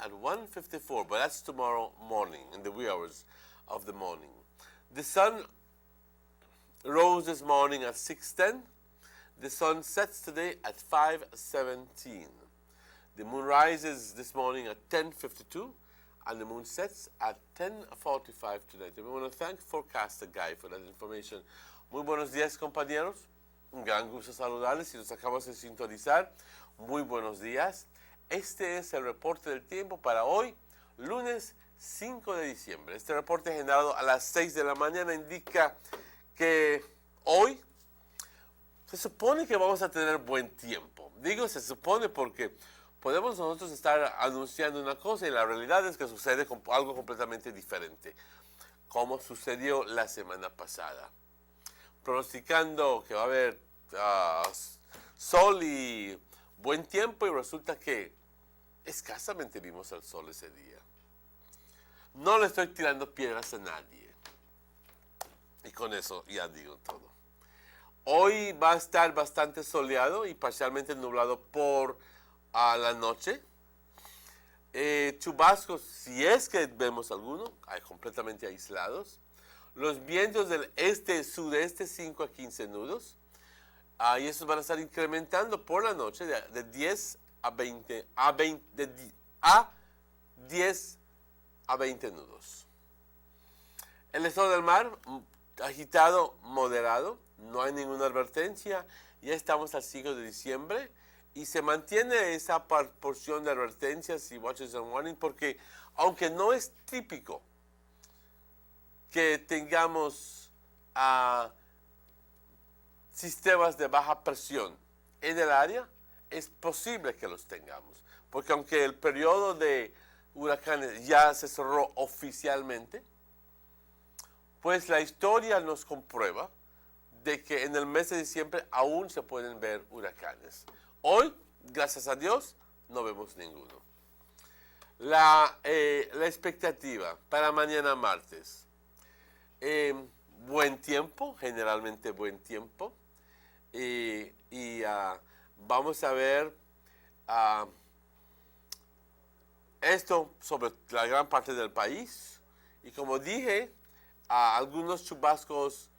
at 1:54, but that's tomorrow morning, in the wee hours of the morning. The sun rose this morning at 6:10. The sun sets today at 5:17. The moon rises this morning at 10:52, and the moon sets at 10:45 tonight. And we want to thank Forecaster Guy for that information. Muy buenos días, compañeros. Un gran gusto saludarles. Si nos acabamos de sintonizar, muy buenos días. Este es el reporte del tiempo para hoy, lunes 5 de diciembre. Este reporte generado a las 6 de la mañana indica que hoy se supone que vamos a tener buen tiempo. Digo se supone porque podemos nosotros estar anunciando una cosa y la realidad es que sucede algo completamente diferente, como sucedió la semana pasada. Pronosticando que va a haber sol y buen tiempo y resulta que escasamente vimos el sol ese día. No le estoy tirando piedras a nadie. Y con eso ya digo todo. Hoy va a estar bastante soleado y parcialmente nublado por la noche. Chubascos, si es que vemos alguno, hay completamente aislados. Los vientos del este-sudeste 5 a 15 nudos. Y estos van a estar incrementando por la noche de 10 a 20, de 10 a 20 nudos. El estado del mar, agitado, moderado, no hay ninguna advertencia, ya estamos al 5 de diciembre y se mantiene esa porción de advertencias y watches and warning porque aunque no es típico que tengamos sistemas de baja presión en el área, es posible que los tengamos. Porque aunque el periodo de huracanes ya se cerró oficialmente, pues la historia nos comprueba de que en el mes de diciembre aún se pueden ver huracanes. Hoy, gracias a Dios, no vemos ninguno. La expectativa para mañana martes. Buen tiempo, generalmente buen tiempo. Vamos a ver esto sobre la gran parte del país. Y como dije, algunos chubascos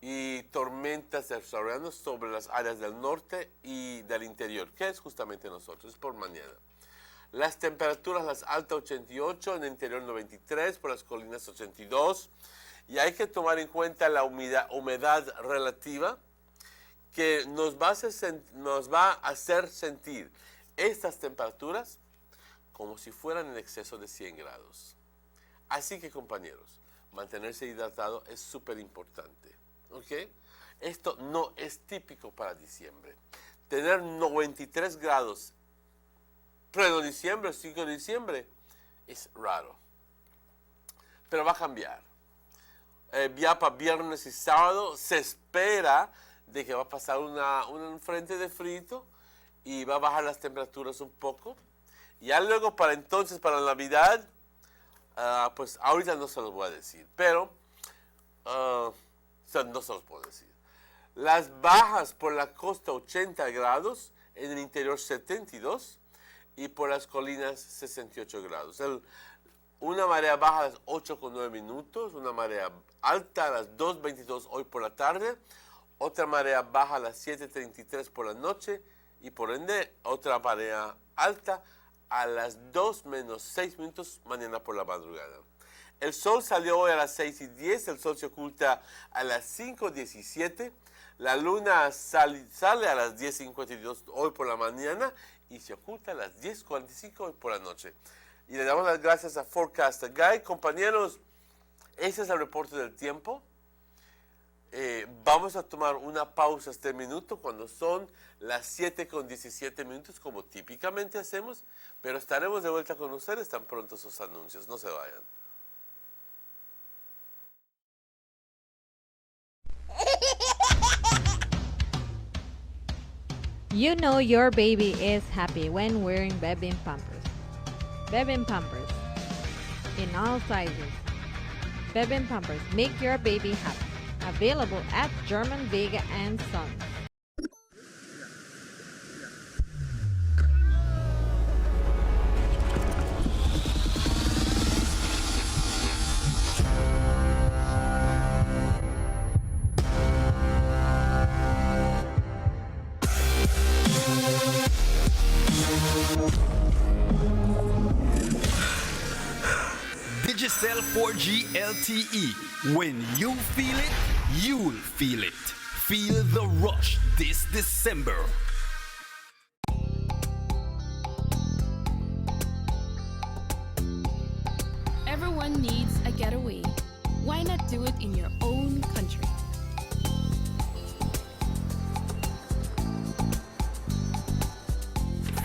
y tormentas desarrollando sobre las áreas del norte y del interior, que es justamente nosotros, es por mañana. Las temperaturas, las altas 88, en el interior 93, por las colinas 82. Y hay que tomar en cuenta la humedad relativa, que nos va a hacer sentir estas temperaturas como si fueran en exceso de 100 grados. Así que, compañeros, mantenerse hidratado es súper importante. ¿Ok? Esto no es típico para diciembre. Tener 93 grados pleno diciembre, 5 de diciembre, es raro. Pero va a cambiar. Ya para viernes y sábado se espera de que va a pasar un frente de frío y va a bajar las temperaturas un poco. Ya luego para entonces, para Navidad, pues ahorita no se los voy a decir, pero no se los puedo decir. Las bajas por la costa 80 grados, en el interior 72 y por las colinas 68 grados. Una marea baja a las 8:09 minutos, una marea alta a las 2:22 hoy por la tarde, otra marea baja a las 7:33 por la noche y por ende otra marea alta a las 2:06 minutos mañana por la madrugada. El sol salió hoy a las 6:10, el sol se oculta a las 5:17, la luna sale a las 10:52 hoy por la mañana y se oculta a las 10:45 hoy por la noche. Y le damos las gracias a Forecaster Guy. Compañeros, ese es el reporte del tiempo. Vamos a tomar una pausa este minuto cuando son las 7:17 minutos, como típicamente hacemos, pero estaremos de vuelta con ustedes tan pronto esos anuncios. No se vayan. You know your baby is happy when wearing Bebin Pampers. Bebin Pampers in all sizes. Bebin Pampers make your baby happy. Available at German Vega and Sons. 4G LTE. When you feel it, you'll feel it. Feel the rush this December. Everyone needs a getaway. Why not do it in your own country?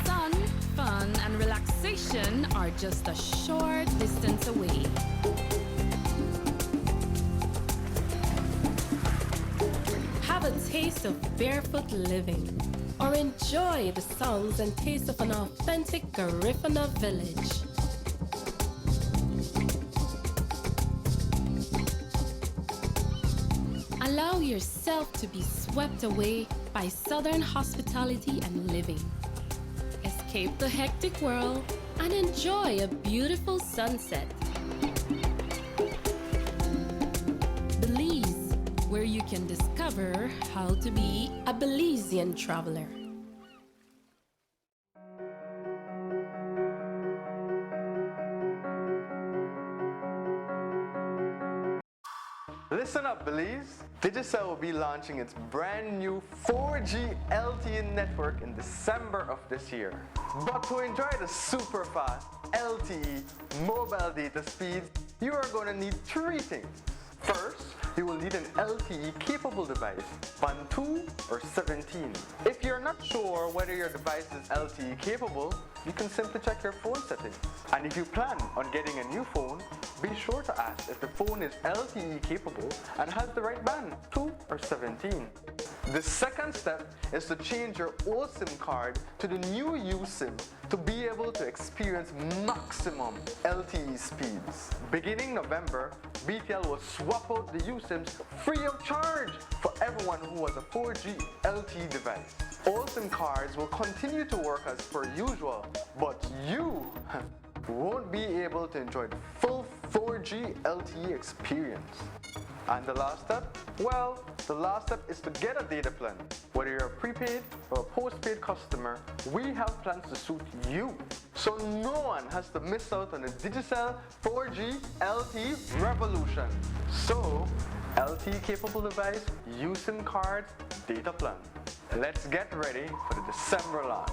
Sun, fun, and relaxation are just a short distance away. Have a taste of barefoot living, or enjoy the sounds and taste of an authentic Garifuna village. Allow yourself to be swept away by Southern hospitality and living. Escape the hectic world and enjoy a beautiful sunset. Belize, where you can discover how to be a Belizean traveler. Listen up, Belize. Digicel will be launching its brand new 4G LTE network in December of this year. But to enjoy the super fast LTE mobile data speeds, you are going to need three things. First, you will need an LTE capable device, Band 2 or 17. If you're not sure whether your device is LTE capable, you can simply check your phone settings. And if you plan on getting a new phone, be sure to ask if the phone is LTE capable and has the right band, 2 or 17. The second step is to change your old SIM card to the new USIM to be able to experience maximum LTE speeds. Beginning November, BTL will swap out the USIMs free of charge for everyone who has a 4G LTE device. All SIM cards will continue to work as per usual, but you won't be able to enjoy the full 4G LTE experience. And the last step? Well, the last step is to get a data plan. Whether you're a prepaid or a postpaid customer, we have plans to suit you. So no one has to miss out on the Digicel 4G LTE revolution. So, LTE capable device, USIM cards, data plan. Let's get ready for the December launch.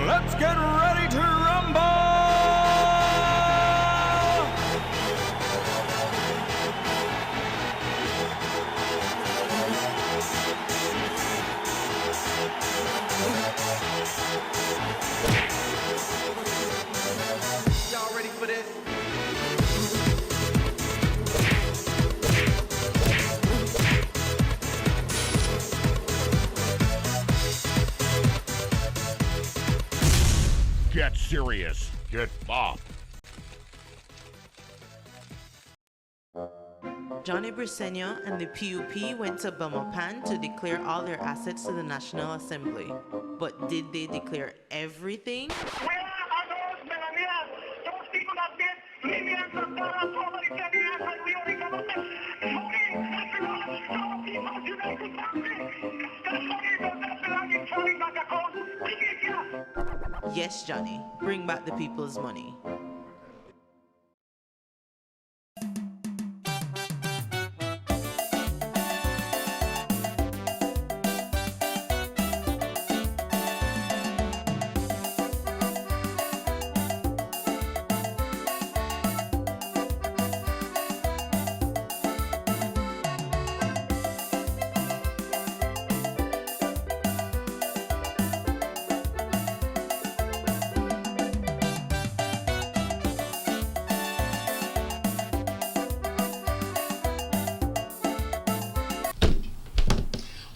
Let's get ready to rumble! Y'all ready for this? Get serious. Get bopped. Johnny Briceño and the PUP went to Belmopan to declare all their assets to the National Assembly. But did they declare everything? Yes, Johnny. Bring back the people's money.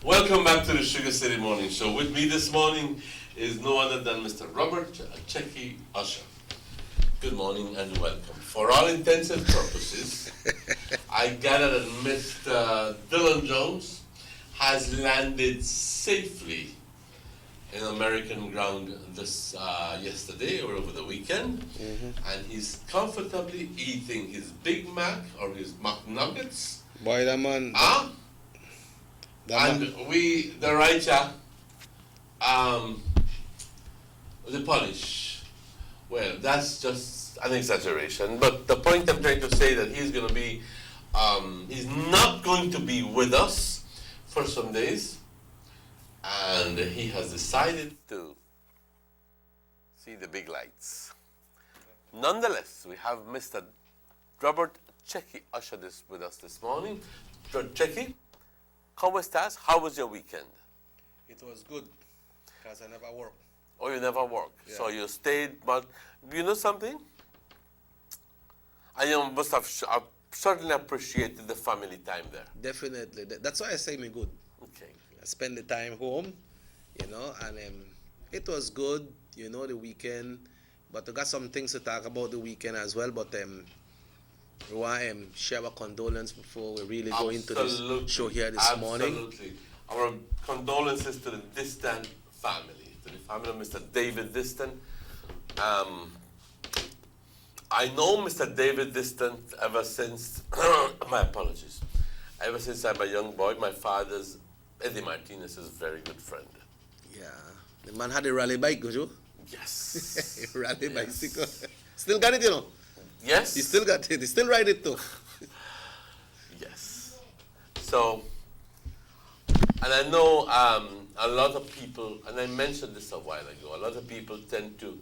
Welcome back to the Sugar City Morning Show. With me this morning is no other than Mr. Robert Checky Usher. Good morning and welcome. For all intents and purposes, I gather that Mr. Dylan Jones has landed safely in American ground this yesterday or over the weekend, and he's comfortably eating his Big Mac or his McNuggets. Boy, that man. And we, the Raija, The polish. Well, that's just an exaggeration. But the point I'm trying to say that he's going to be, he's not going to be with us for some days, and he has decided to see the big lights. Nonetheless, we have Mr. Robert Checky ushered this with us this morning. Checky, ¿cómo estás? How was your weekend? It was good, because I never work. Oh, you never work. Yeah. So you stayed, but you know something? I must have certainly appreciated the family time there. Definitely. That's why I say me good. Okay. I spend the time home, and it was good, the weekend. But we got some things to talk about the weekend as well. But we want to share our condolence before we really go into this show here this morning. Absolutely. Our condolences to the Distan family, to the family of Mr. David Distan. I know Mr. David Distan ever since, my apologies, ever since I'm a young boy. My father's, Eddie Martinez, is a very good friend. Yeah. The man had a rally bike, Gojo. Yes. A rally Yes. bicycle. Still got it, Yes. He still got it. He still ride it, too. Yes. So, and I know a lot of people, and I mentioned this a while ago, a lot of people tend to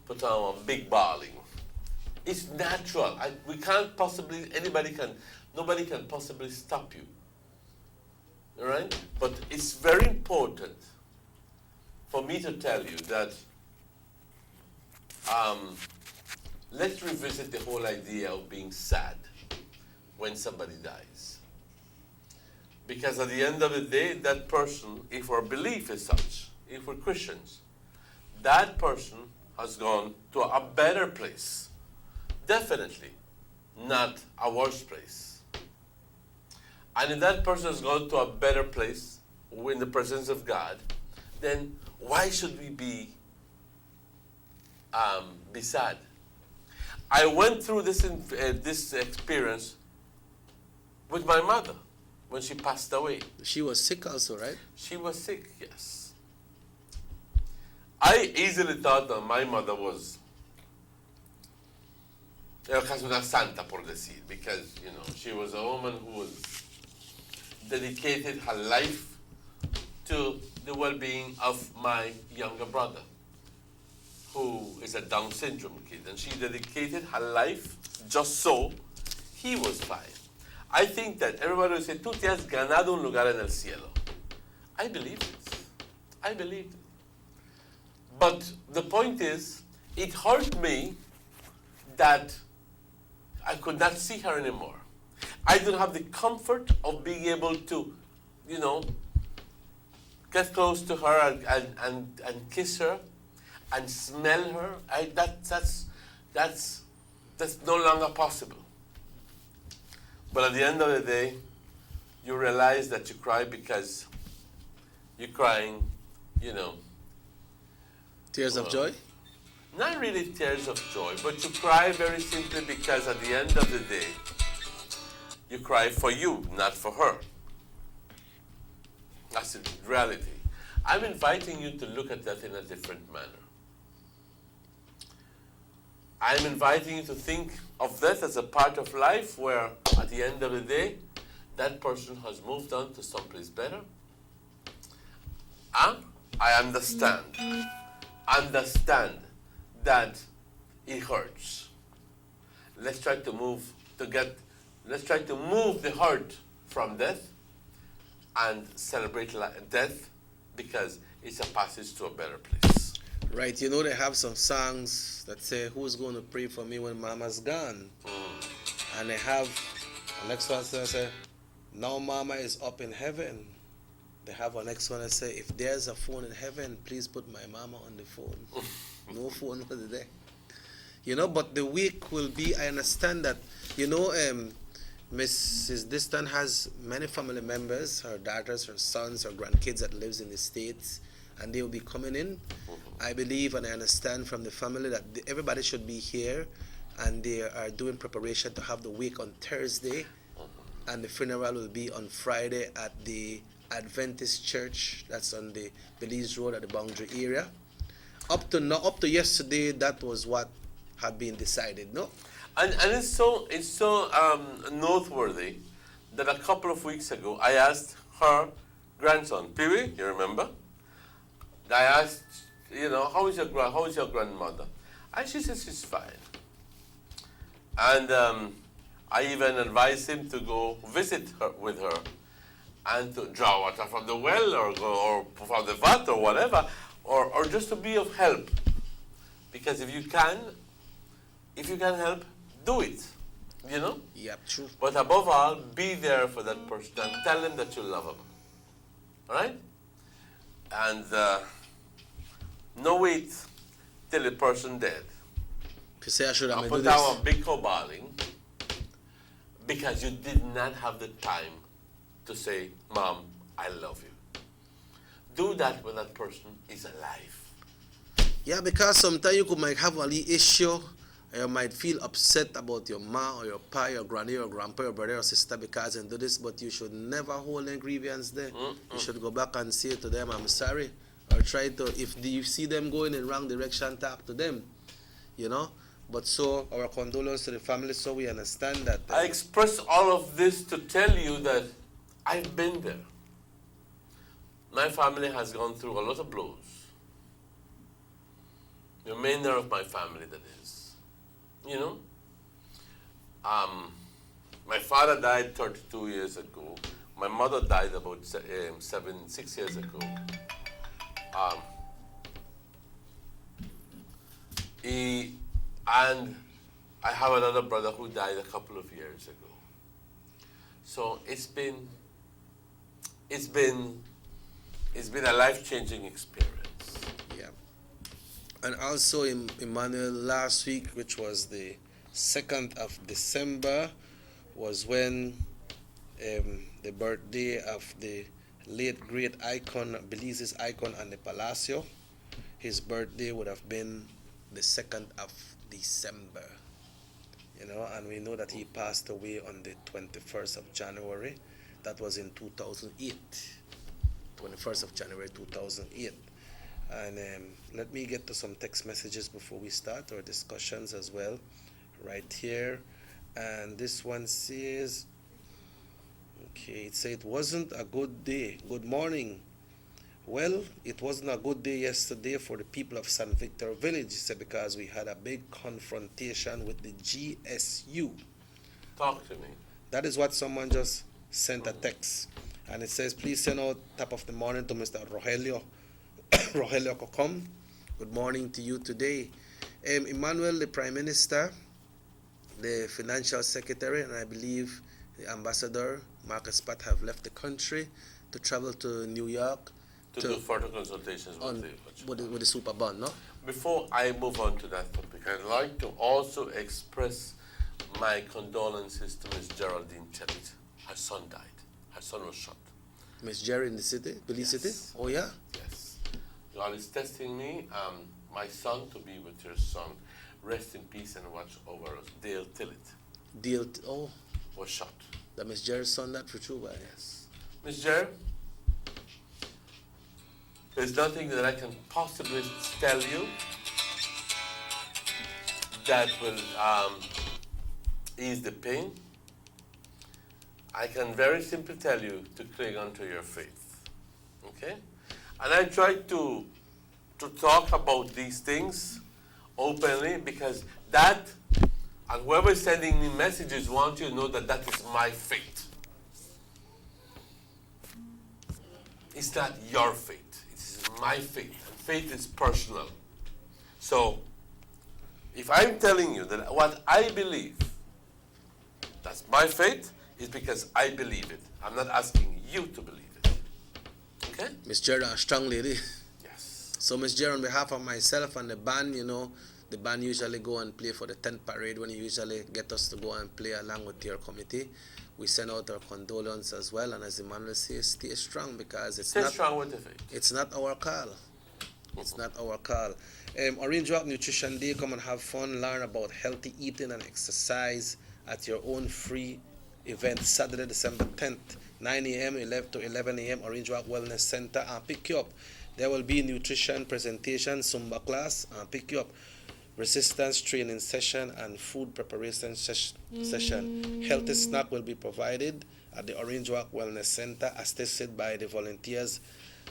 put on a big balling. It's natural. We can't possibly, nobody can possibly stop you. All right? But it's very important for me to tell you that let's revisit the whole idea of being sad when somebody dies. Because at the end of the day, that person, if our belief is such, if we're Christians, that person has gone to a better place. Definitely not a worse place. And if that person has gone to a better place in the presence of God, then why should we be sad? I went through this experience with my mother when she passed away. She was sick also, right? She was sick, yes. I easily thought that my mother was casi una santa, por decir, because, she was a woman who was dedicated her life to the well-being of my younger brother, who is a Down syndrome kid, and she dedicated her life just so he was fine. I think that everybody will say, tú te has ganado un lugar en el cielo. I believe it. I believed it. But the point is, it hurt me that I could not see her anymore. I didn't have the comfort of being able to, get close to her and kiss her and smell her. That's no longer possible. But at the end of the day, you realize that you cry because you're crying, Tears of joy? Not really tears of joy, but you cry very simply because at the end of the day, you cry for you, not for her. That's the reality. I'm inviting you to look at that in a different manner. I'm inviting you to think of that as a part of life where, at the end of the day, that person has moved on to someplace better. And I understand that it hurts. Let's try to move the hurt from death and celebrate death because it's a passage to a better place. Right, they have some songs that say, who's going to pray for me when mama's gone? And they have, the next one says, now mama is up in heaven. They have a next one that say, if there's a phone in heaven, please put my mama on the phone. No phone for the day. But the week will be, I understand that, Mrs. Distan has many family members, her daughters, her sons, her grandkids that lives in the States, and they will be coming in. I believe and I understand from the family that everybody should be here, and they are doing preparation to have the wake on Thursday, and the funeral will be on Friday at the Adventist Church that's on the Belize Road at the boundary area. Up to yesterday, that was what had been decided, no? And it's so noteworthy that a couple of weeks ago I asked her grandson, Pee-wee, you remember? I asked, how is your grandmother? And she says she's fine. And I even advised him to go visit her with her and to draw water from the well or from the vat or whatever, or just to be of help. Because if you can help, do it, Yeah, true. But above all, be there for that person and tell them that you love them. All right? And no wait till the person dead. You say I should have And do put this. down a big cobaling because you did not have the time to say, Mom, I love you. Do that when that person is alive. Yeah, because sometimes you might have a little issue, or you might feel upset about your ma or your pa, your granny or grandpa, your brother or sister because they do this, but you should never hold any grievance there. You should go back and say to them, I'm sorry, or try to, if you see them going in the wrong direction, talk to them, But so, our condolences to the family, so we understand that. I express all of this to tell you that I've been there. My family has gone through a lot of blows. The remainder of my family, that is. My father died 32 years ago. My mother died about 6 years ago. And I have another brother who died a couple of years ago. So it's been a life-changing experience. Yeah. And also in Emmanuel, last week, which was the 2nd of December, was when the birthday of the late great icon, Belize's icon, and the Palacio. His birthday would have been the 2nd of December, and we know that he passed away on the 21st of January. That was in 2008, 21st of January 2008. And let me get to some text messages before we start our discussions as well, right here. And this one says, okay, it says it wasn't a good day. Good morning. Well, it wasn't a good day yesterday for the people of St. Victor Village, he said, because we had a big confrontation with the GSU. Talk to me. That is what someone just sent a text. And it says, please send out top of the morning to Mr. Rogelio Cocom. Good morning to you today. Emmanuel, the Prime Minister, the Financial Secretary, and I believe the Ambassador, Marcus Pat, have left the country to travel to New York to do further consultations with the super bond, no? Before I move on to that topic, I'd like to also express my condolences to Miss Geraldine Chellit. Her son died. Her son was shot. Miss Jerry in the city, Belize City? Oh, yeah? Yes. God is testing me, my son, to be with your son. Rest in peace and watch over us. Dale Tillett. Was shot. That Miss Jerry's son, that for true, right? Yes. Miss Jerry, there's nothing that I can possibly tell you that will ease the pain. I can very simply tell you to cling on to your faith, okay? And I try to talk about these things openly because that, and whoever is sending me messages want you to know that that is my faith. It's not your faith. It's my faith. And faith is personal. So, if I'm telling you that what I believe, that's my faith, is because I believe it. I'm not asking you to believe it. Okay? Miss Jerry, a strong lady. Yes. So, Miss Jerry, on behalf of myself and the band, the band usually go and play for the 10th parade when you usually get us to go and play along with your committee. We send out our condolences as well, and as Emmanuel says, stay strong because it's Stay strong with the faith. It's not our call. It's not our call. Orange Walk Nutrition Day, come and have fun, learn about healthy eating and exercise at your own free event Saturday, December 10th, 9 a.m. 11 to 11 a.m. Orange Walk Wellness Center, and pick you up. There will be nutrition presentation, Zumba class, and pick you up. Resistance training session and food preparation session. Healthy snack will be provided at the Orange Walk Wellness Center, assisted by the volunteers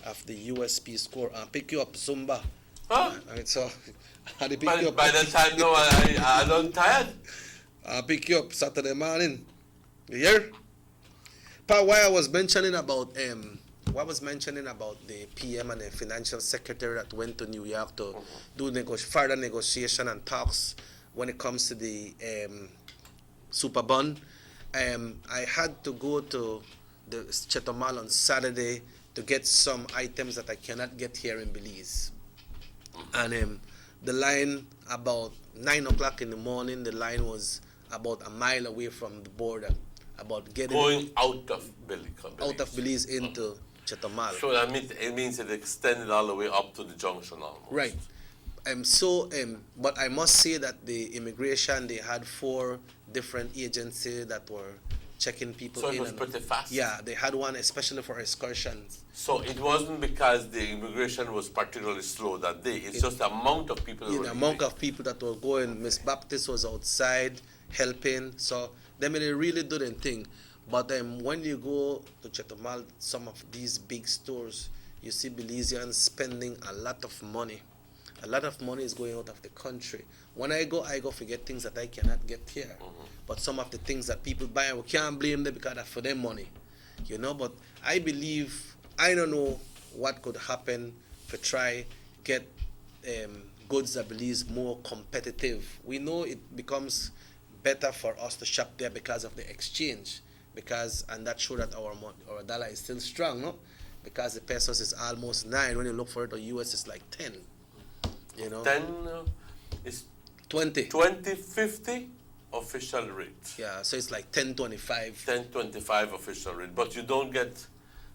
of the US Peace Corps. And pick you up Zumba. Huh? So, how they pick By, you up? by the time now I don't tired. I'll pick you up Saturday morning. You hear? Pa, why I was mentioning about the PM and the financial secretary that went to New York to do further negotiation and talks when it comes to the super bond. I had to go to the Chetumal on Saturday to get some items that I cannot get here in Belize. And the line, about 9 o'clock in the morning, the line was about a mile away from the border, about getting Going out of Belize. out of Belize into Chetumal. So that means it extended all the way up to the junction almost. Right. But I must say that the immigration, they had 4 different agencies that were checking people So in. it was and- pretty fast. Yeah, they had one especially for excursions. So it wasn't because the immigration was particularly slow that day. It's just the amount of people. The amount of people that were going. Miss Baptist was outside helping. So they really do their thing. But when you go to Chetumal, some of these big stores, you see Belizeans spending a lot of money. A lot of money is going out of the country. When I go for get things that I cannot get here. But some of the things that people buy, we can't blame them because that's for their money. You know, but I believe, I don't know what could happen to try get goods that Belize more competitive. We know it becomes better for us to shop there because of the exchange. And that shows that our dollar is still strong, no? Because the pesos is almost 9. When you look for it, the US is like 10. You know? 10 is 20. 2050 official rate. Yeah, so it's like 10.25. 10.25 official rate. But you don't get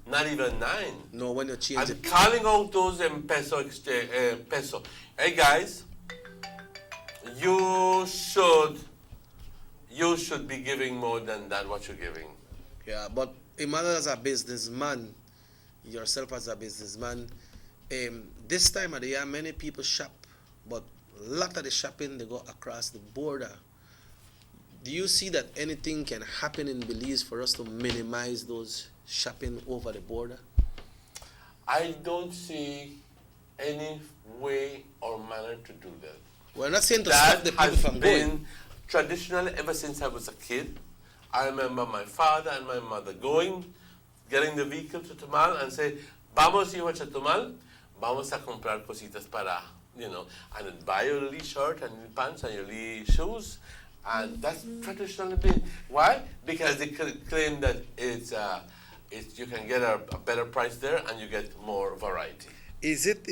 not even 9. No, when you change And it. calling out those peso. Hey guys, you should be giving more than that what you're giving. Yeah, but imagine as a businessman, yourself as a businessman, this time of the year, many people shop, but a lot of the shopping, they go across the border. Do you see that anything can happen in Belize for us to minimize those shopping over the border? I don't see any way or manner to do that. We're not saying to stop That the people has from been going. traditionally ever since I was a kid. I remember my father and my mother getting the vehicle to Chetumal and say, vamos a Chetumal, vamos a comprar cositas para, and then buy your little shirt and your pants and your little shoes. And that's traditionally been. Why? Because they claim that you can get a better price there and you get more variety. Is it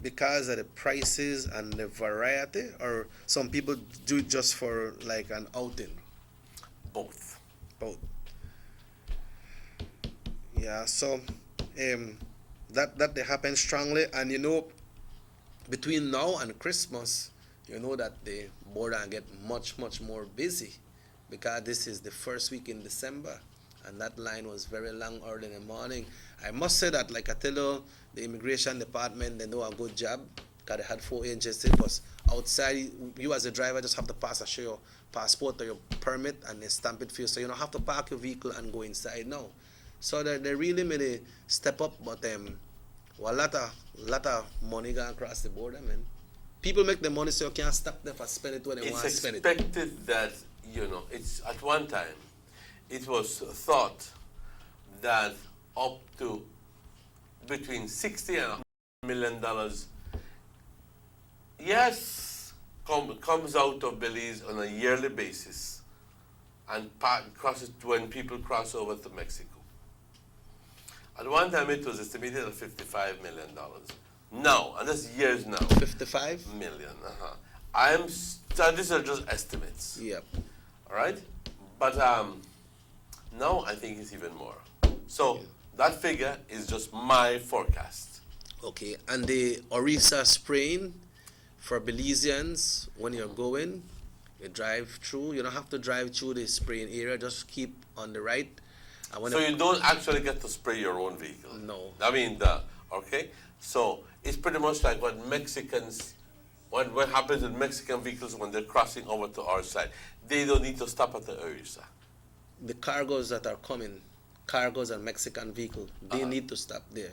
because of the prices and the variety, or some people do it just for like an outing? Both. Both. Yeah, so that they happen strongly, and between now and Christmas, that the border get much more busy, because this is the first week in December, and that line was very long early in the morning. I must say that, like I tell you, the immigration department, they do a good job, because they had 4 agencies. But outside, you as a driver just have to show your passport or your permit, and they stamp it for you. So you don't have to park your vehicle and go inside now. So they really made a step up, but a lot of money going across the border, man. People make the money, so you can't stop them from spending it when they want to spend it. It's expected that, it's at one time, it was thought that up to between $60 and $100 million, yes, comes out of Belize on a yearly basis and crosses when people cross over to Mexico. At one time, it was estimated at $55 million. Now, and that's years now. 55 million. These are just estimates. Yep. All right, but now I think it's even more. So that figure is just my forecast. Okay, and the Orisa spraying for Belizeans when you're going, You drive through. You don't have to drive through the spraying area. Just keep on the right. And when So you don't actually get to spray your own vehicle? No. I mean, okay? So it's pretty much like what Mexicans, what happens with Mexican vehicles when they're crossing over to our side. They don't need to stop at the area. the cargoes that are coming, cargoes and Mexican vehicle, they need to stop there.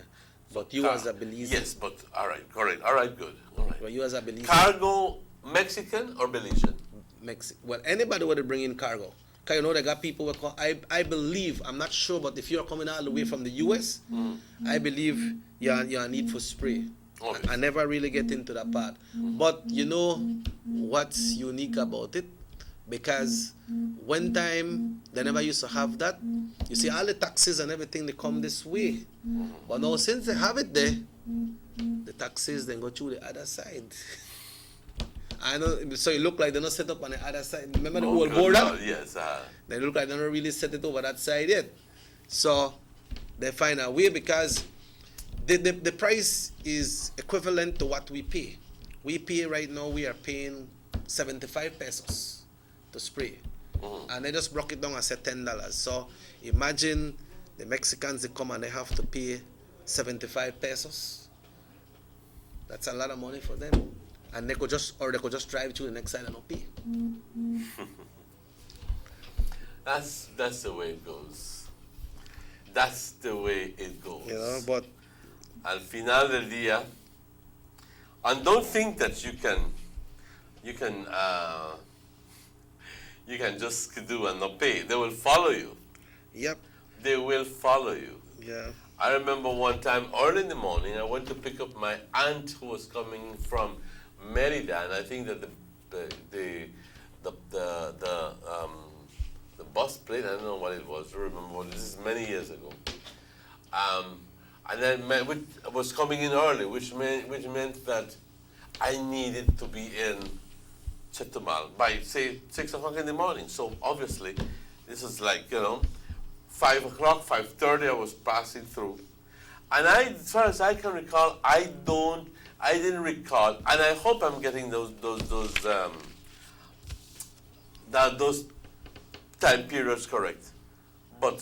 But you as a Belizean. Yes, but all right, correct. All right, good. All right. But you as a Belizean. Cargo, Mexican or Belizean? Well, anybody would bring in cargo. Because you know, they got people who call, I believe, I'm not sure, but if you're coming all the way from the US, I believe you're need for spray. Okay. I never really get into that part. But you know what's unique about it? Because one time they never used to have that. You see, all the taxis and everything, they come this way. But now since they have it there, the taxis then go through the other side. I know, so it look like they're not set up on the other side. Remember the old border? Yes. They look like they're not really set it over that side yet. So they find a way because the price is equivalent to what we pay. We pay right now, we are paying 75 pesos to spray. And they just broke it down and said $10. So imagine the Mexicans, they come and they have to pay 75 pesos. That's a lot of money for them. And they could just drive to the next side and not pay. That's the way it goes. That's the way it goes. You know, but Al final del día, and don't think that you can just do and not pay. They will follow you. yep, They will follow you. yeah. I remember one time early in the morning, I went to pick up my aunt who was coming from Merida, and I think that the bus plate, I don't know what it was. I remember this is many years ago. And then I was coming in early, which meant that I needed to be in Chetumal by say 6 o'clock in the morning. So obviously, this is like 5 o'clock, 5:30. I was passing through, and as far as I can recall, I didn't recall, and I hope I'm getting those time periods correct. But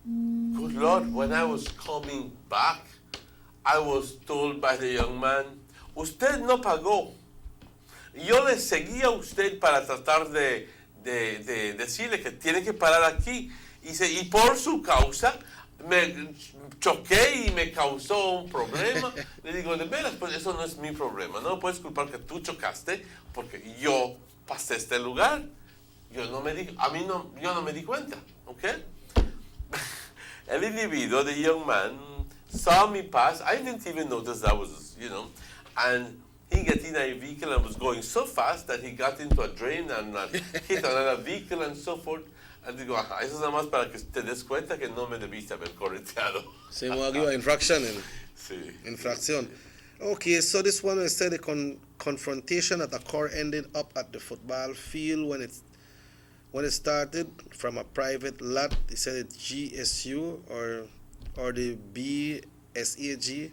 good Lord, when I was coming back, I was told by the young man, "Usted no pagó. Yo le seguía a usted para tratar de decirle que tiene que parar aquí. Y por su causa me choqué y me causó un problema." Le digo, de veras, pues eso no es mi problema. No puedes culpar que tú chocaste porque yo pasé este lugar. Yo no me di cuenta, ¿ok? El individuo, the young man, saw me pass. I didn't even notice that was, and he got in a vehicle and was going so fast that he got into a drain and hit another vehicle and so forth. Y digo, ajá, eso es nada más para que te des cuenta que no me debiste haber correteado. So you want to give an infraction Sí. infraction. Okay, so this one is said the confrontation at the car ended up at the football field when it started from a private lot. They said it's GSU or the BSAG.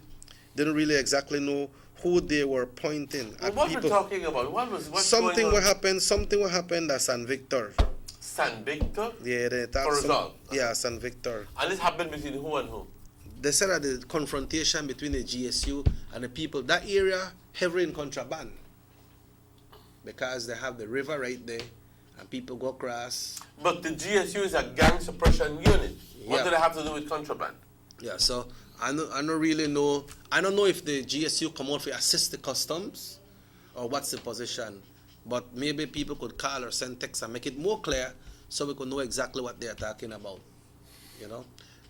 Didn't really exactly know who they were pointing at. What people. we're talking about? What's Something going on? Something will happen at San Victor. San Victor? Yeah, they thought Corozal. yeah, San Victor. And this happened between who and who? They said that the confrontation between the GSU and the people, that area heavily in contraband. Because they have the river right there and people go across. But the GSU is a gang suppression unit. What Yeah. do they have to do with contraband? Yeah, so I don't really know. I don't know if the GSU come out to assist the customs or what's the position. But maybe people could call or send text and make it more clear so we could know exactly what they're talking about.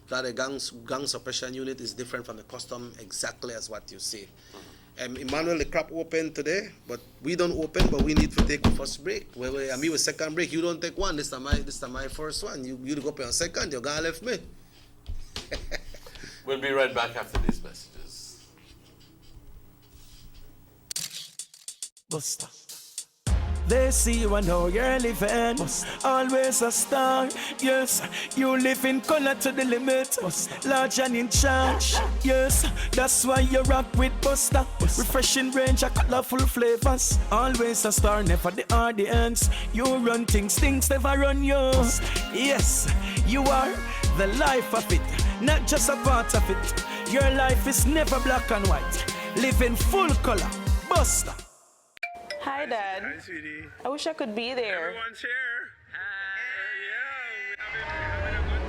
That a gang suppression unit is different from the custom exactly as what you say. Emmanuel, the crop open today, but we don't open, but we need to take the first break. I mean, with second break, you don't take one. This is my first one. You go up on second, you're gonna left me. We'll be right back after these messages. Buster. They see you and know you're living. Always a star, yes. You live in color to the limit. Large and in charge, yes. That's why you rock with Buster. Refreshing range of colorful flavors. Always a star, never the audience. You run things never run you. Yes, you are the life of it, not just a part of it. Your life is never black and white. Live in full color. Buster. Hi, Dad. Hi, sweetie. I wish I could be there. Everyone's here. Having a good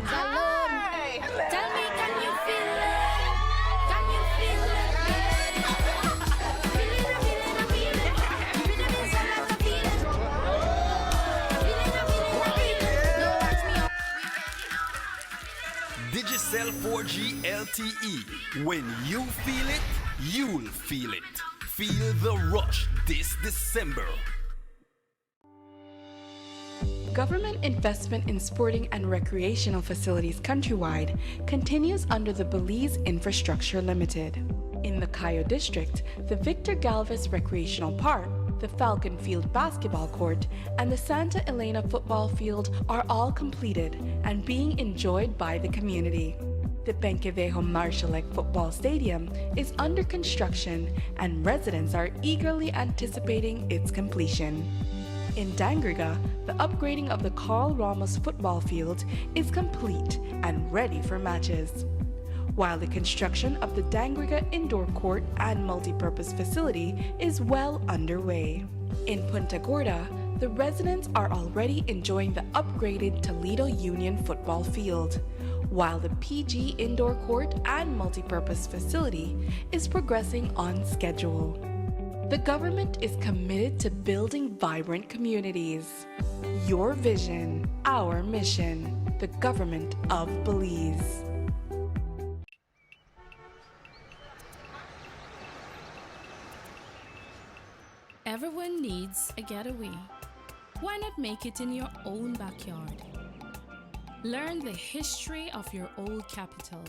time. Hi. Tell me, can you feel it? Can you feel it? Feeling, a feeling. Rhythm is like a feeling. Feeling. No, watch me up. Digicel 4G LTE. When you feel it, you'll feel it. Feel the rush this December. Government investment in sporting and recreational facilities countrywide continues under the Belize Infrastructure Limited. In the Cayo District, the Victor Galvez Recreational Park, the Falcon Field Basketball Court, and the Santa Elena Football Field are all completed and being enjoyed by the community. The Benquevejo Marshallek Football Stadium is under construction and residents are eagerly anticipating its completion. In Dangriga, the upgrading of the Carl Ramos football field is complete and ready for matches, while the construction of the Dangriga Indoor Court and multipurpose facility is well underway. In Punta Gorda, the residents are already enjoying the upgraded Toledo Union football field, while the PG Indoor Court and multipurpose facility is progressing on schedule. The government is committed to building vibrant communities. Your vision, our mission, the government of Belize. Everyone needs a getaway. Why not make it in your own backyard? Learn the history of your old capital.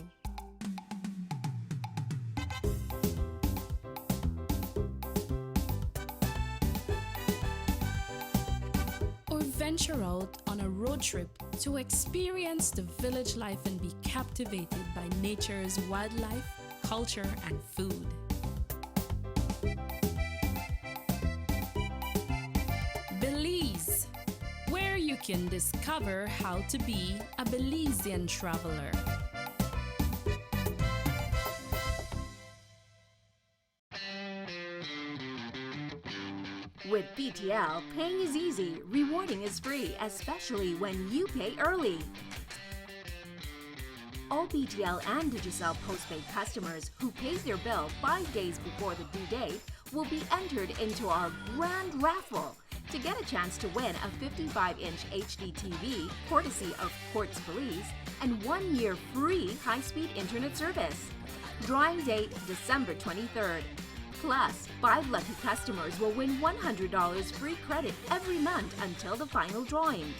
Or venture out on a road trip to experience the village life and be captivated by nature's wildlife, culture, and food. Belize, where you can discover how to be a Belizean traveler. With BTL, paying is easy, rewarding is free, especially when you pay early. All BTL and Digicel postpaid customers who pay their bill 5 days before the due date will be entered into our grand raffle to get a chance to win a 55-inch HD TV, courtesy of Quartz Belize, and 1 year free high-speed internet service. Drawing date December 23rd. Plus, 5 lucky customers will win $100 free credit every month until the final drawing.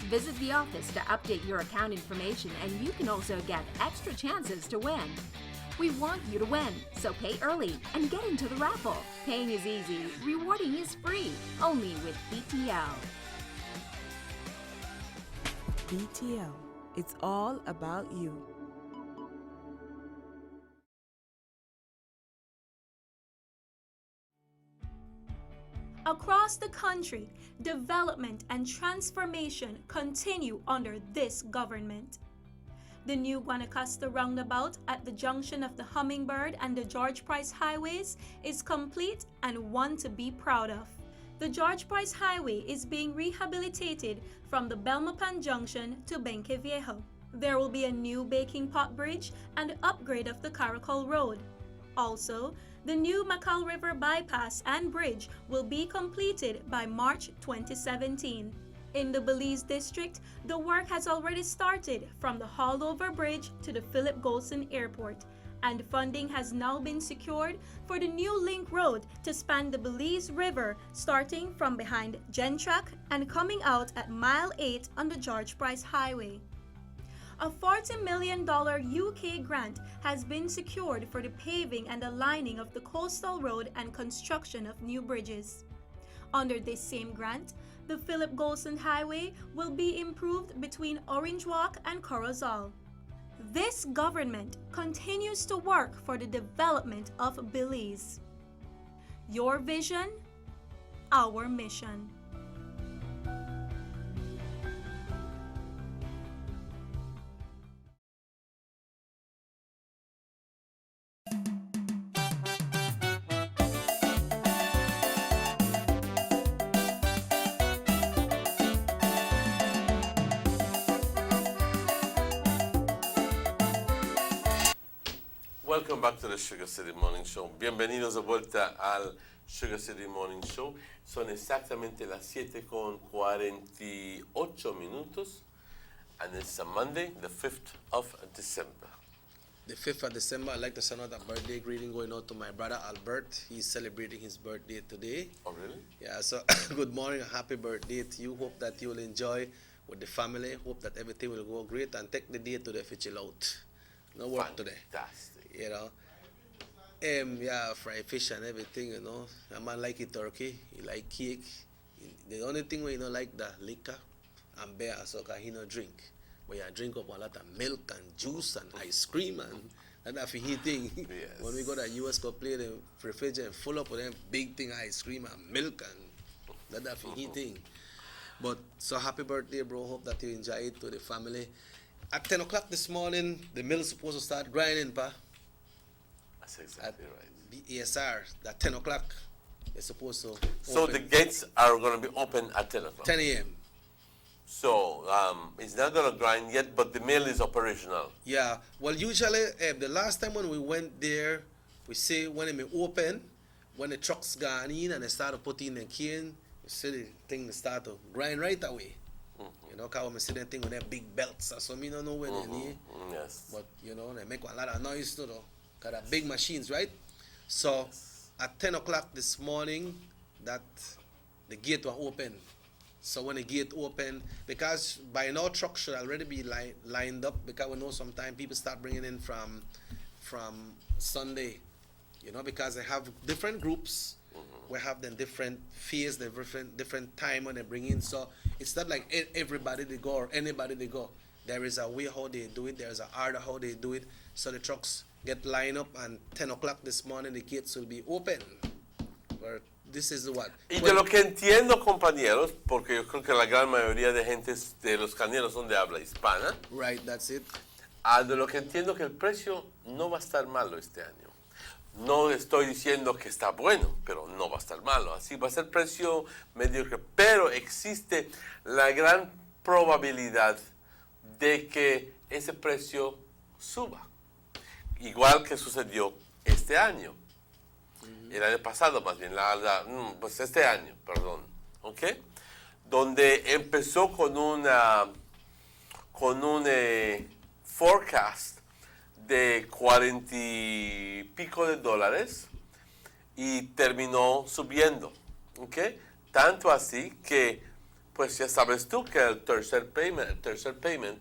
Visit the office to update your account information, and you can also get extra chances to win. We want you to win, so pay early and get into the raffle. Paying is easy, rewarding is free, only with BTL. BTL, it's all about you. Across the country, development and transformation continue under this government. The new Guanacaste roundabout at the junction of the Hummingbird and the George Price highways is complete and one to be proud of. The George Price Highway is being rehabilitated from the Belmopan Junction to Benquevejo. There will be a new baking pot bridge and upgrade of the Caracol Road. Also, the new Macal River bypass and bridge will be completed by March 2017. In the Belize district, the work has already started from the Hallover Bridge to the Philip Golson Airport, and funding has now been secured for the new link road to span the Belize River, starting from behind Gentrack and coming out at Mile 8 on the George Price Highway. A $40 million UK grant has been secured for the paving and the lining of the coastal road and construction of new bridges. Under this same grant, the Philip Golson Highway will be improved between Orange Walk and Corozal. This government continues to work for the development of Belize. Your vision, our mission. Welcome back to the Sugar City Morning Show. Bienvenidos de vuelta al Sugar City Morning Show. Son exactamente las 7:48, and it's a Monday, the 5th of December. The 5th of December, I'd like to send out a birthday greeting going out to my brother Albert. He's celebrating his birthday today. Oh, really? Yeah, so good morning and happy birthday to you. Hope that you will enjoy with the family. Hope that everything will go great, and take the day today for chill out. No work today. Fantastic. You know, yeah, fried fish and everything, you know. A man like it turkey, he like cake. The only thing we don't like the liquor and beer, so he no drink. But yeah, drink up a lot of milk and juice and ice cream and that for thing. Yes. When we go to US go play the refrigerator full up with them big thing ice cream and milk and that for thing. But so happy birthday, bro. Hope that you enjoy it to the family. At 10 o'clock this morning, the mill's supposed to start grinding, pa. That's exactly right. The ESR, at 10 o'clock, they're supposed to So open. the gates are going to be open at 10 o'clock. 10 a.m. So it's not going to grind yet, but the mill is operational. Yeah, well, usually, the last time when we went there, we say when it open, when the trucks gone in and they start to put in the cane, we see the thing start to grind right away. You know, because when we see that thing with them big belts, so me don't know when they need. Yes. But, you know, they make a lot of noise too, though. Because they're big machines, right? So, at 10 o'clock this morning, that the gate was open. So when the gate open, because by now trucks should already be lined up, because we know sometimes people start bringing in from Sunday, you know, because they have different groups. We have them different phase, the different time when they bring in. So it's not like everybody they go or anybody they go. There is a way how they do it. There is an order how they do it. So the trucks get lined up, and 10 o'clock this morning the gates will be open. Or this is what. Y de lo que entiendo, compañeros, porque yo creo que la gran mayoría de gente de los cañeros son de habla hispana. Right, that's it. De lo que entiendo que el precio no va a estar malo este año. No estoy diciendo que está bueno, pero no va a estar malo. Así va a ser precio mediocre. Pero existe la gran probabilidad de que ese precio suba. Igual que sucedió este año. El año pasado, más bien. Pues este año, perdón. ¿Ok? Donde empezó con un forecast de 40 y pico de dólares y terminó subiendo, ¿ok? Tanto así que, pues ya sabes tú que el tercer payment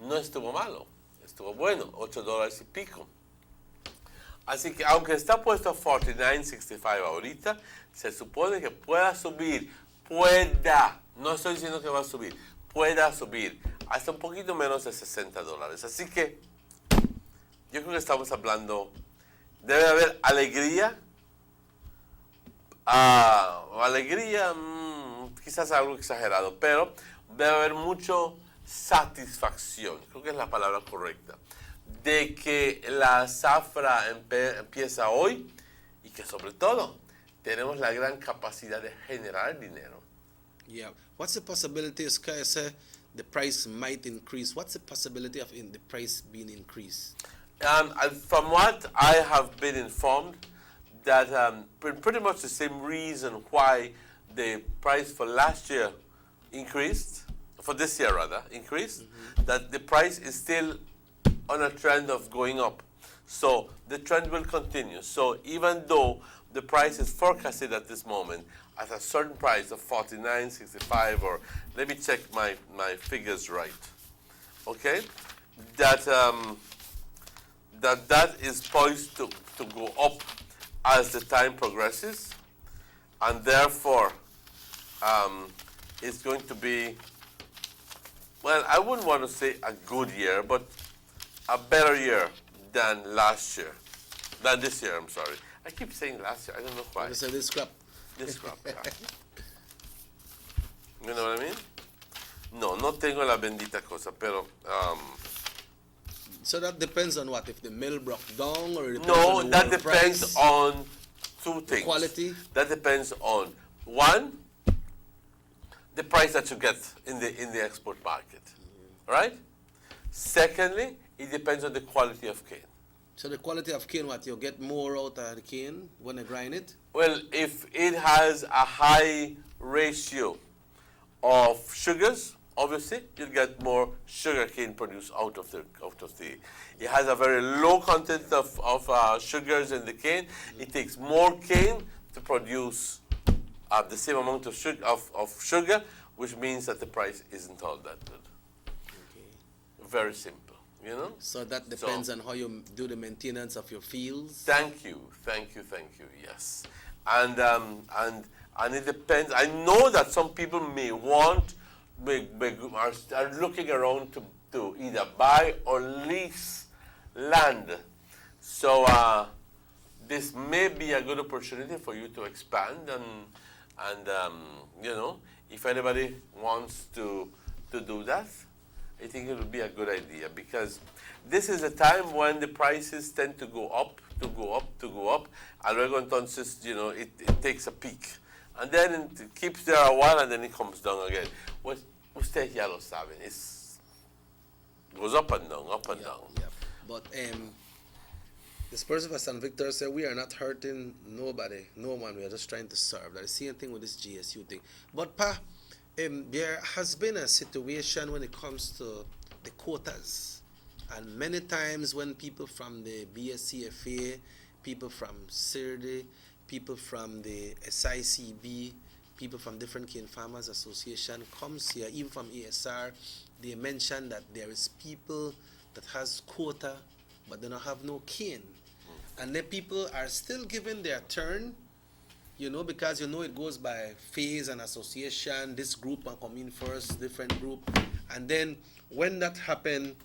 no estuvo malo, estuvo bueno, $8 y pico. Así que aunque está puesto a $49.65 ahorita, se supone que pueda subir, no estoy diciendo que va a subir, pueda subir hasta un poquito menos de $60. Así que yo creo que estamos hablando, debe haber alegría, quizás algo exagerado, pero debe haber mucho satisfacción, creo que es la palabra correcta, de que la zafra empieza hoy y que sobre todo tenemos la gran capacidad de generar dinero. Yeah. What's the possibility, Sky, say the price might increase? What's the possibility of the price being increased? From what I have been informed, that pretty much the same reason why the price for last year increased, for this year rather, increased, that the price is still on a trend of going up. So the trend will continue. So even though the price is forecasted at this moment at a certain price of $49.65, or let me check my figures right. Okay? that that is poised to go up as the time progresses, and therefore it's going to be, well, I wouldn't want to say a good year, but a better year than last year, than this year, I'm sorry. I keep saying last year, I don't know why. So this crap. This crap, yeah. You know what I mean? No, no tengo la bendita cosa, pero... So that depends on what? If the mill broke down, or it depends no, on the that world depends price? on two things. Quality? That depends on, one, the price that you get in the export market, right? Secondly, it depends on the quality of cane. So the quality of cane, what? You get more out of the cane when you grind it? Well, if it has a high ratio of sugars, obviously you'll get more sugar cane produced out of the. It has a very low content of sugars in the cane. It takes more cane to produce the same amount of sugar, which means that the price isn't all that good. Okay. Very simple, you know. So that depends on how you do the maintenance of your fields. Thank you. Yes, and it depends. I know that some people may want, are looking around to either buy or lease land. So this may be a good opportunity for you to expand, and you know, if anybody wants to do that, I think it would be a good idea, because this is a time when the prices tend to go up, and luego entonces, you know, it takes a peak. And then it keeps there a while, and then it comes down again. Well, usted ya lo saben, it goes up and down, down. Yeah. But this person for St. Victor said, we are not hurting nobody, no one, we are just trying to serve. That is the same thing with this GSU thing. But Pa, there has been a situation when it comes to the quotas. And many times when people from the BSCFA, people from CIRDE, people from the SICB, people from different cane farmers association comes here, even from ASR, they mention that there is people that has quota, but they don't have no cane. And then people are still given their turn, you know, because you know it goes by phase and association, this group will come in first, different group. And then when that happened,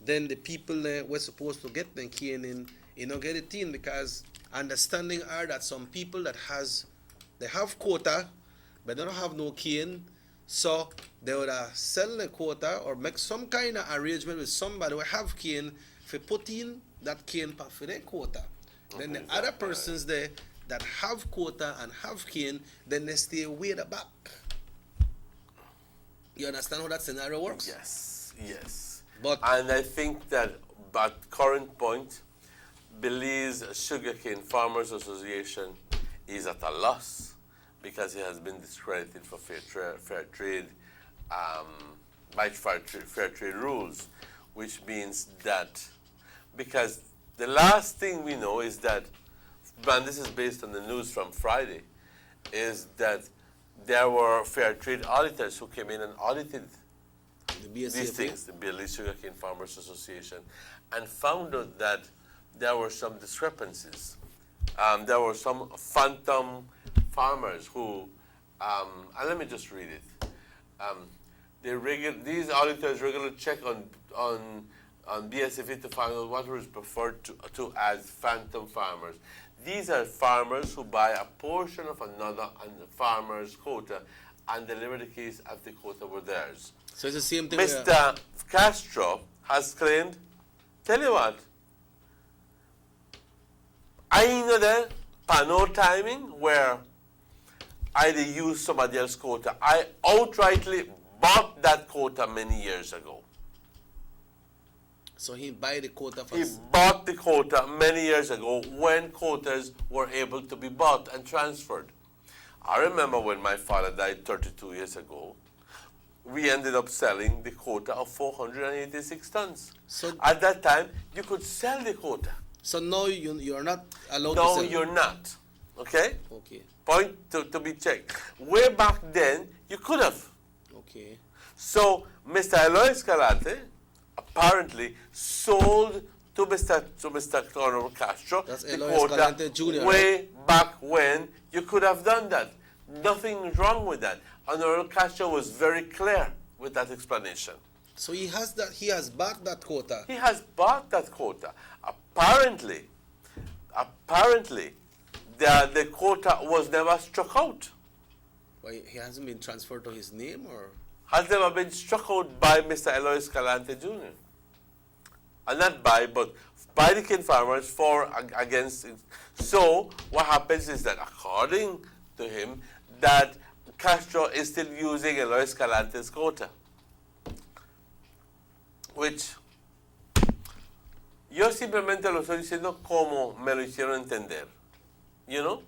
then the people were supposed to get the cane in, you know, get it in, because understanding are that some people that they have quota, but they don't have no cane, so they would sell the quota or make some kind of arrangement with somebody who have cane for put in that cane for their quota. Then the other persons there that have quota and have cane, then they stay way the back. You understand how that scenario works? Yes. And I think that at current point, Belize Sugarcane Farmers Association is at a loss because it has been discredited for fair trade by fair trade rules, which means that, because the last thing we know is that, and this is based on the news from Friday, is that there were fair trade auditors who came in and audited these things, the Belize Sugarcane Farmers Association, and found out that there were some discrepancies. There were some phantom farmers who, and let me just read it. These auditors regularly check on BSFA to find out what was referred to as phantom farmers. These are farmers who buy a portion of another farmer's quota and deliver the case as the quota were theirs. So it's the same thing. Mr. Castro has claimed, tell you what, I know that for no timing where I use somebody else's quota. I outrightly bought that quota many years ago. So he buy the quota for... He bought the quota many years ago when quotas were able to be bought and transferred. I remember when my father died 32 years ago, we ended up selling the quota of 486 tons. So at that time, you could sell the quota. So now you're not allowed to sell? No, you're not. Okay? Okay. Point to be checked. Way back then, you could have. Okay. So, Mr. Eloy Escalante, apparently sold to Mr. Coronel Castro That's the Eloy quota Escalante Jr., way right? back when you could have done that. Nothing wrong with that. Honorable Castro was very clear with that explanation. So he has that. He has bought that quota. He has bought that quota. Apparently, the quota was never struck out. Well, he hasn't been transferred to his name, or Has never been struck out by Mr. Eloy Escalante Jr. And not by, but by the Kin farmers for against it. So what happens is that according to him, that Castro is still using Eloy Escalante's quota, which yo simplemente lo estoy diciendo como me lo hicieron entender. You know,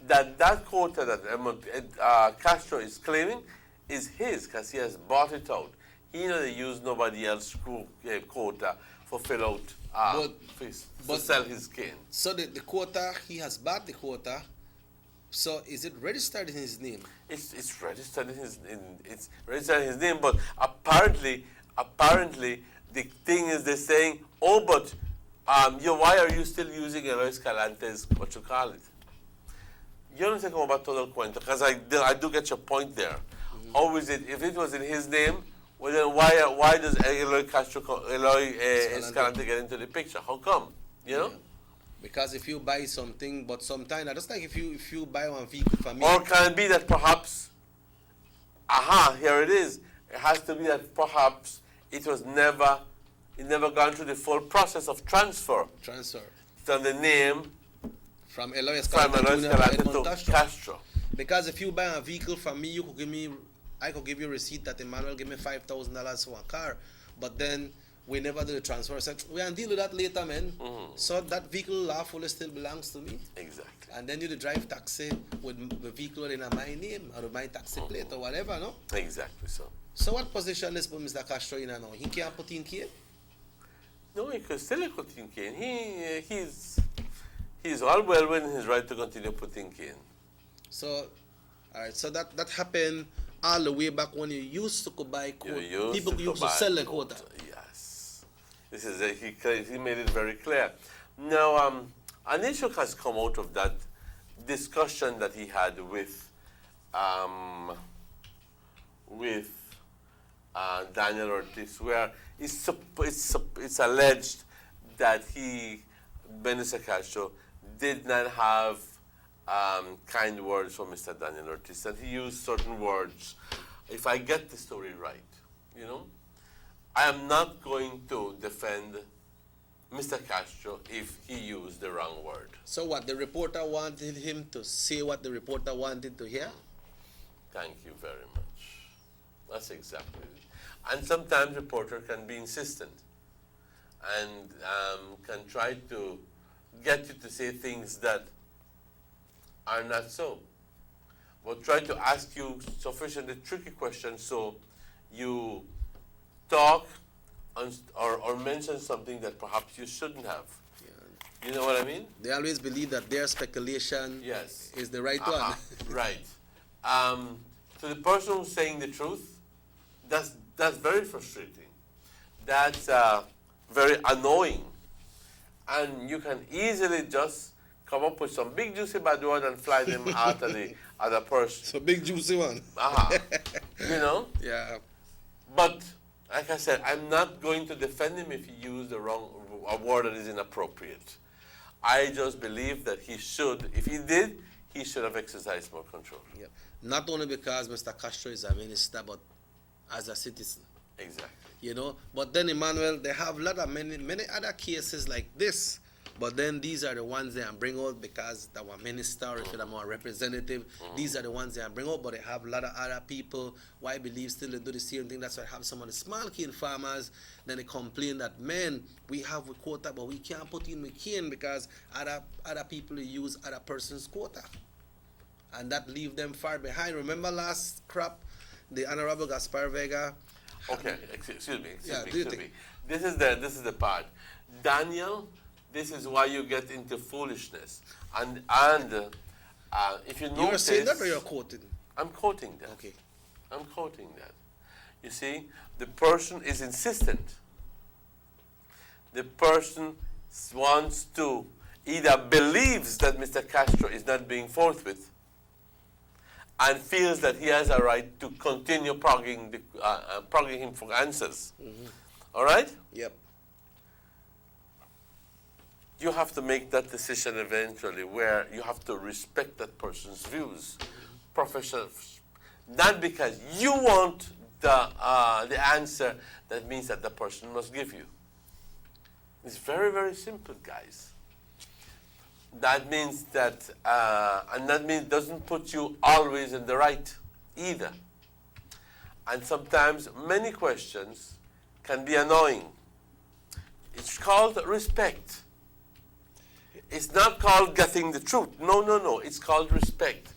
that quota that Castro is claiming is his because he has bought it out. He never used nobody else's quota for fill out, for sell his cane. So the quota, he has bought the quota. So is it registered in his name? It's registered in his name, but apparently the thing is they're saying, oh, but why are you still using Eloy Escalante's, what you call it? Yo no sé cómo va todo el cuento, because I do get your point there. How is it, if it was in his name, well then why does Eloy Escalante get into the picture? How come? You know? Yeah. Because if you buy something, but sometimes, just like if you buy one vehicle for me. Or can it be that perhaps, here it is. It has to be that perhaps it never gone through the full process of transfer. From the name from Eloy Escalante to Castro. Because if you buy a vehicle from me, I could give you a receipt that Emmanuel give me $5,000 for a car, but then we never do the transfer. So we can deal with that later, man. So that vehicle lawfully still belongs to me. Exactly. And then you drive taxi with the vehicle in my name or my taxi plate or whatever, no? Exactly so. So what position is Mr. Castro in now? He can't put in cane? No, he could still put in cane. He's all well within his right to continue putting cane. So, all right. So that happened all the way back when you used to go buy quota. People used to sell the quota. Yes. This is he made it very clear. Now, an issue has come out of that discussion that he had with Daniel Ortiz, where it's alleged that Benicio Castro did not have kind words for Mr. Daniel Ortiz, and he used certain words. If I get the story right, I am not going to defend Mr. Castro if he used the wrong word. So what, the reporter wanted him to say what the reporter wanted to hear? Thank you very much. That's exactly it. And sometimes reporter can be insistent and can try to get you to say things that are not so. But try to ask you sufficiently tricky questions so you talk or mention something that perhaps you shouldn't have. Yeah. You know what I mean? They always believe that their speculation is the right one. Right. To the person who's saying the truth, that's very frustrating. That's very annoying. And you can easily just come up with some big juicy bad one and fly them out of the other person. So big juicy one. You know? Yeah. But like I said, I'm not going to defend him if he used a word that is inappropriate. I just believe that he should, if he did, he should have exercised more control. Yeah. Not only because Mr. Castro is a minister, but as a citizen. Exactly. You know, but then Emmanuel, they have many other cases like this, but then these are the ones they bring out because they were minister, or if they're more representative, these are the ones they bring out, but they have a lot of other people who I believe still they do the same thing. That's why I have some of the small cane farmers, then they complain that, man, we have a quota, but we can't put in the cane because other people use other person's quota. And that leave them far behind. Remember last crop, the Honorable Gaspar Vega. Okay, excuse me. This is the part. Daniel, this is why you get into foolishness. And if you notice, you're saying that or you're quoting? I'm quoting that. Okay. I'm quoting that. You see, the person is insistent the person wants to either believes that Mr. Castro is not being forthwith and feels that he has a right to continue progging him for answers. All right? Yep. You have to make that decision eventually where you have to respect that person's views. Professional, not because you want the answer that means that the person must give you. It's very, very simple, guys. That means that, and that means doesn't put you always in the right either. And sometimes many questions can be annoying. It's called respect. It's not called getting the truth. No, no, no. It's called respect.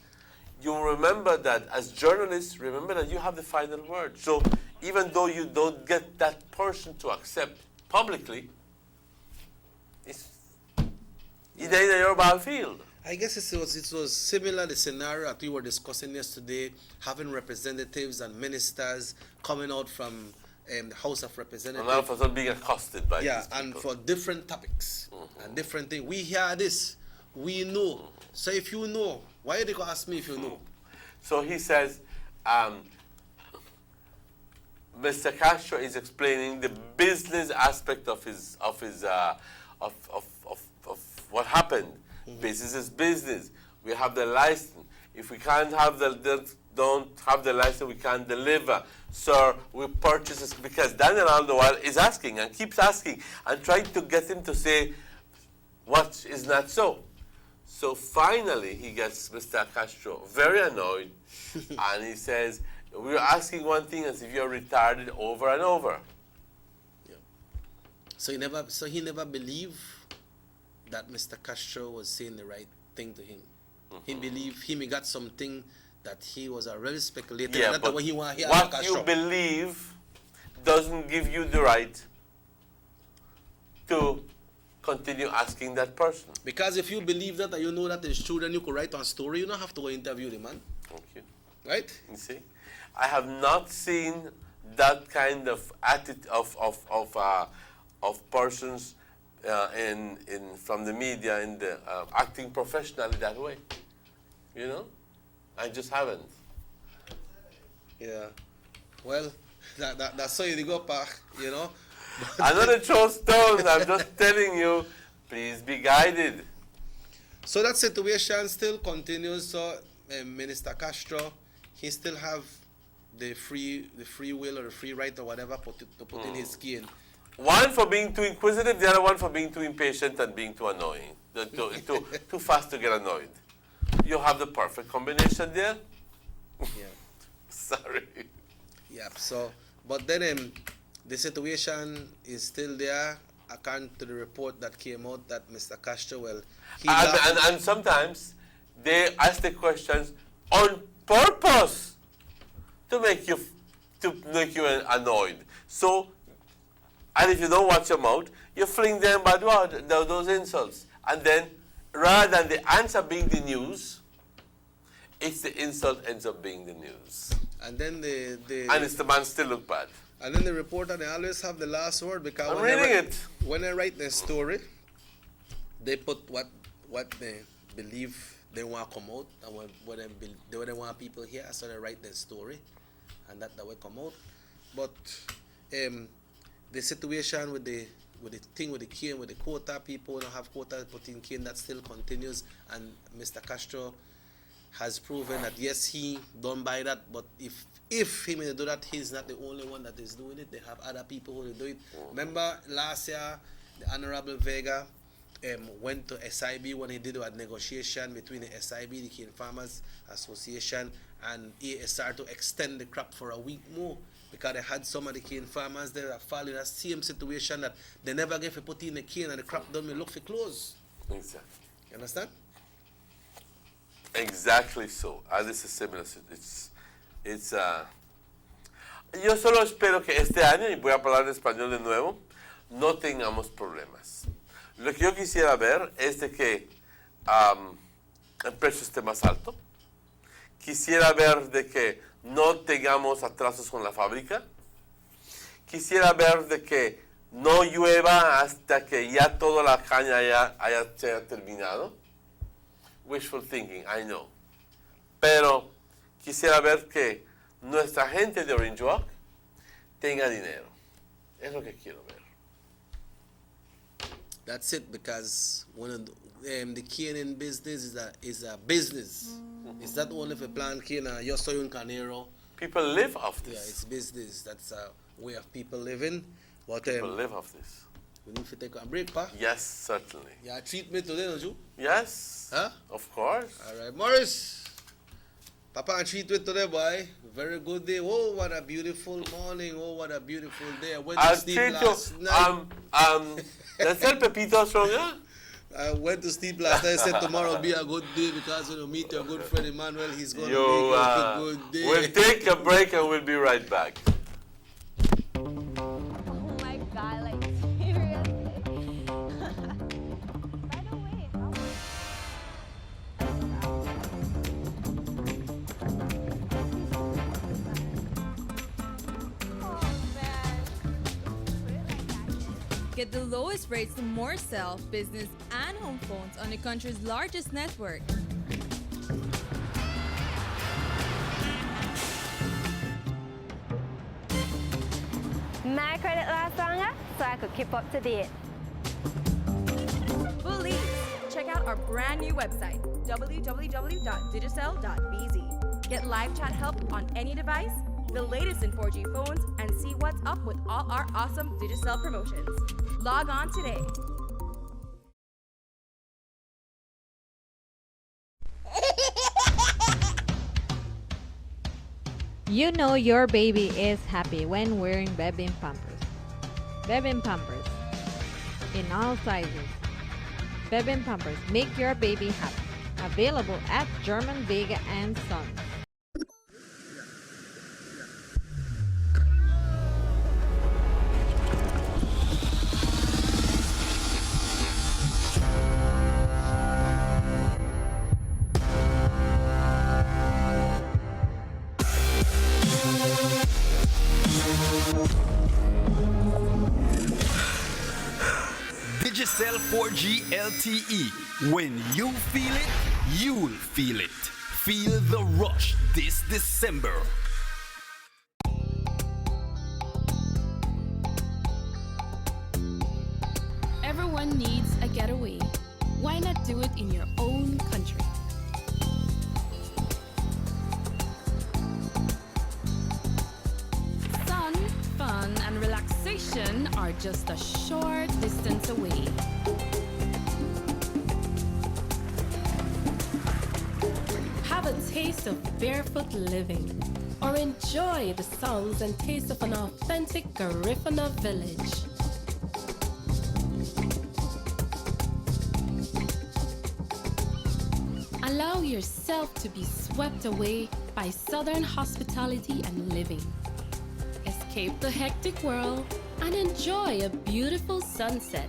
You remember that as journalists, remember that you have the final word. So even though you don't get that person to accept publicly, it's in your battlefield. I guess it was similar the scenario that we were discussing yesterday, having representatives and ministers coming out from the House of Representatives. And all of us are being accosted by yeah, these and people. for different topics and different things. We hear this, we know. So if you know, why they go ask me if you know? So he says, Mr. Castro is explaining the business aspect of what happened. Business is business. We have the license. If we can't have don't have the license, we can't deliver. So we purchase this because Daniel all the while is asking and keeps asking and trying to get him to say what is not so. So finally he gets Mr. Castro very annoyed and he says, we're asking one thing as if you're retarded over and over. Yeah. So he never believed that Mr. Castro was saying the right thing to him. He believed he got something that he was already speculating. Yeah, Not but what he want. what you believe doesn't give you the right to continue asking that person. Because if you believe that and you know that it's true, then you could write a story. You don't have to go interview the man. Thank you. Right? You see, I have not seen that kind of attitude of persons from the media in the acting professionally that way. You know, I just haven't. Yeah. Well, that's how you go back. You know. I'm not throw stones. I'm just telling you, please be guided. So that situation still continues. So Minister Castro, he still have the free will or the free right or whatever to put in his skin. One for being too inquisitive, the other one for being too impatient and being too annoying, too fast to get annoyed. You have the perfect combination there. Yeah. Sorry. Yeah. So, but then the situation is still there. According to the report that came out, that Mr. Castro, well, and sometimes they ask the questions on purpose to make you annoyed. So, and if you don't watch your mouth, you fling them bad words, those insults, and then rather than the answer being the news, it's the insult ends up being the news. And then and it's the man still look bad. And then the reporter, they always have the last word because when they write their story, they put what they believe they want to come out and what they want people here, so they write their story, and that will come out. But the situation with the thing with the cane, with the quota, people don't have quota put in cane, that still continues, and Mr. Castro has proven that yes, he don't buy that, but if he may do that, he's not the only one that is doing it. They have other people who do it. Remember last year, the Honorable Vega went to SIB when he did a negotiation between the SIB, the Cane Farmers Association, and he started to extend the crop for a week more because they had some of the cane farmers there that fall in the same situation that they never get to put in the cane and the crop don't look for close. Exactly. You understand? Exactly so. This is similar. Yo solo espero que este año, y voy a hablar en español de nuevo, no tengamos problemas. Lo que yo quisiera ver es de que el precio esté más alto. Quisiera ver de que no tengamos atrasos con la fábrica. Quisiera ver de que no llueva hasta que ya toda la caña se haya terminado. Wishful thinking, I know. Pero quisiera ver que nuestra gente de Orange Walk tenga dinero. Es lo que quiero ver. That's it, because one of the canning business is a business. It's not only for plant cane. Yo soy un canero. People live off this. Yeah, it's business. That's a way of people living. But People live off this. we need to take a break, pa. Yes, certainly. Yeah, treat me today, don't you? Yes. Huh? Of course. All right, Morris. Papa and treat with today, boy. Very good day. Oh, what a beautiful morning. Oh, what a beautiful day. I went to I'll sleep treat last you. night. Let's tell Pepito Stronger. I went to sleep last night. I said tomorrow will be a good day because when you meet your good friend Emmanuel, he's going to make a good day. We'll take a break and we'll be right back. Oh my god, like seriously. Right away. Get the lowest rates to more cell, business, and home phones on the country's largest network. My credit lasts longer, so I could keep up to date. Belize. Check out our brand new website, www.digicel.bz. Get live chat help on any device, the latest in 4G phones, and see what's up with all our awesome Digicel promotions. Log on today. You know your baby is happy when wearing Bebin Pampers. Bebin Pampers in all sizes. Bebin Pampers make your baby happy. Available at German Vega and Sons. Digicel 4G LTE. When you feel it, you'll feel it. Feel the rush this December. Everyone needs a getaway. Why not do it in your own country? Sun, fun, and relaxation are just a short distance away. Have a taste of barefoot living, or enjoy the sounds and taste of an authentic Garifuna village. Allow yourself to be swept away by Southern hospitality and living. Escape the hectic world and enjoy a beautiful sunset.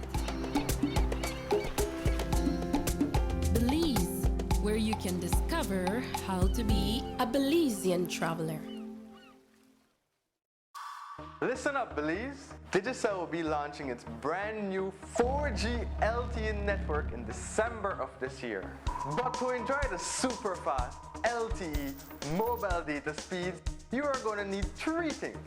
Belize, where you can discover how to be a Belizean traveler. Listen up, Belize. Digicel will be launching its brand new 4G LTE network in December of this year. But to enjoy the super fast LTE mobile data speeds, you are going to need three things.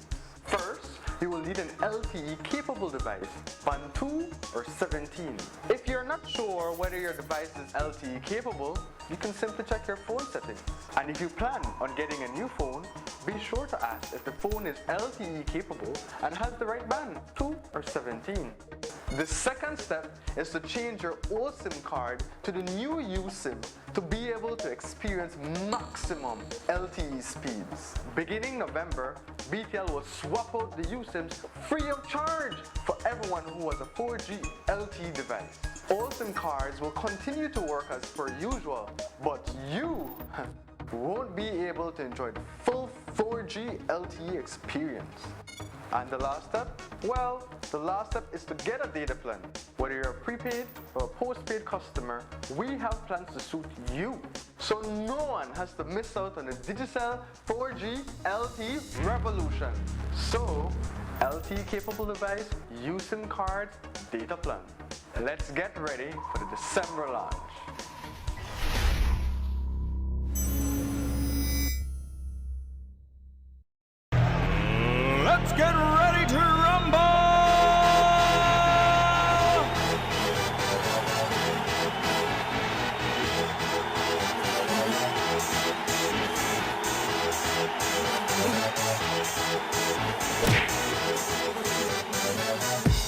First, you will need an LTE capable device, band 2 or 17. If you're not sure whether your device is LTE capable, you can simply check your phone settings. And if you plan on getting a new phone, be sure to ask if the phone is LTE capable and has the right band, 2 or 17. The second step is to change your old SIM card to the new USIM to be able to experience maximum LTE speeds. Beginning November, BTL will swap out the USIMs free of charge for everyone who has a 4G LTE device. All SIM cards will continue to work as per usual, but you won't be able to enjoy the full 4G LTE experience. And the last step? Well, the last step is to get a data plan. Whether you're a prepaid or a postpaid customer, we have plans to suit you. So no one has to miss out on the Digicel 4G LTE revolution. So, LTE capable device, USIM card, data plan. Let's get ready for the December launch. Let's get ready to rumble!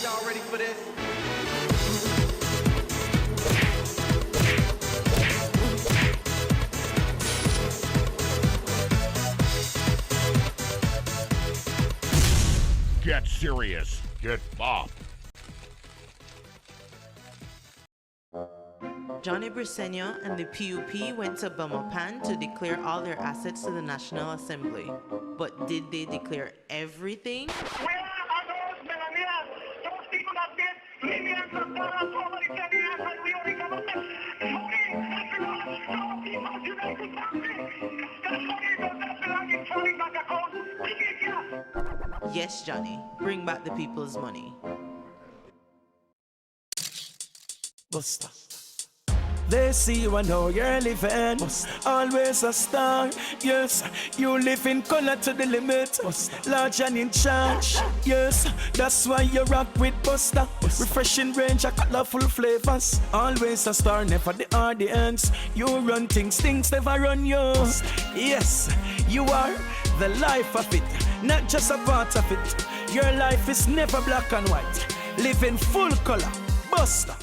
Y'all ready for this? Get serious. Get bopped. Johnny Briceño and the PUP went to Belmopan to declare all their assets to the National Assembly. But did they declare everything? Yes, Johnny. Bring back the people's money. Buster. They see you and know you're living. Always a star. Yes, you live in color to the limit. Large and in charge. Yes, that's why you rock with Buster. Refreshing range of colorful flavors. Always a star, never the audience. You run things, things never run you. Yes, you are the life of it, not just a part of it. Your life is never black and white. Live in full color. Buster.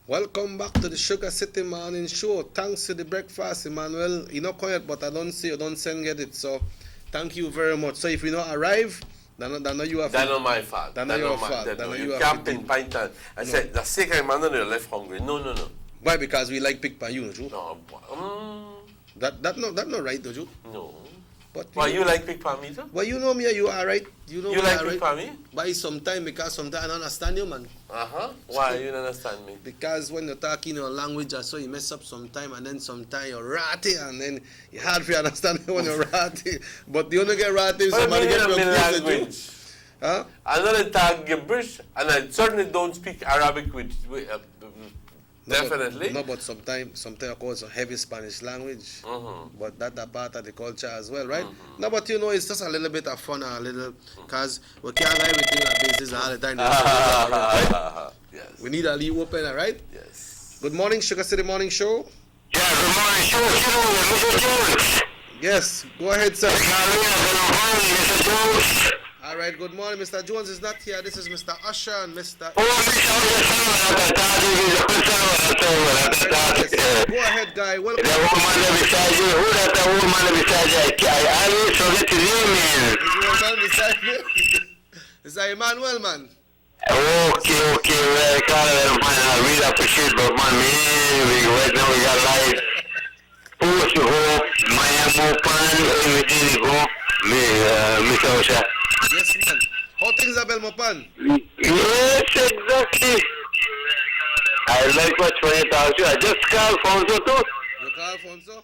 Welcome back to the Sugar City Morning Show. Thanks to the breakfast, Emmanuel. You know quiet, but I don't see you don't send get it. So thank you very much. So if you not arrive, then you have That's not my fault. That's not your fault. You can't pinpoint that. I said the second Emmanuel left hungry. No. Why? Because we like pick by you, don't you? No. That not right, don't you? No. But why you like pick by me too? Well, you know me, you are right. You know you like pick by me? By sometime because sometimes I don't understand you, man. Why you don't understand me? Because when you're talking your language, I saw you mess up sometime, and then sometime you're ratty, and then it's hard for you to understand when you're ratty. But you only get ratty if somebody gets language. Huh? I don't talk gibberish, and I certainly don't speak Arabic definitely. No, but sometimes I call it a heavy Spanish language. But that's a part of the culture as well, right? No, but you know, it's just a little bit of fun, because we can't have everything like business all the time. Right? Yes. We need a leave open, right? Yes. Good morning, Sugar City Morning Show. Yeah, good morning, Mr. Jones. Yes, go ahead, sir. Mr. Jones. All right, good morning. Mr. Jones is not here. This is Mr. Usher and Mr. Oh, Go ahead, guy. Welcome. The woman beside you. Who is the woman beside you? I always forget his name, man. Is the woman beside me? Is that Emmanuel, man? Okay. Well, I really appreciate it, but man, right now we got live. Post hope, Miami Pan, everything go. Mr. Usher. Yes, man. How things are Belmopan? Yes, exactly. I like what you talk to. I just called Fonso too. You call Fonso?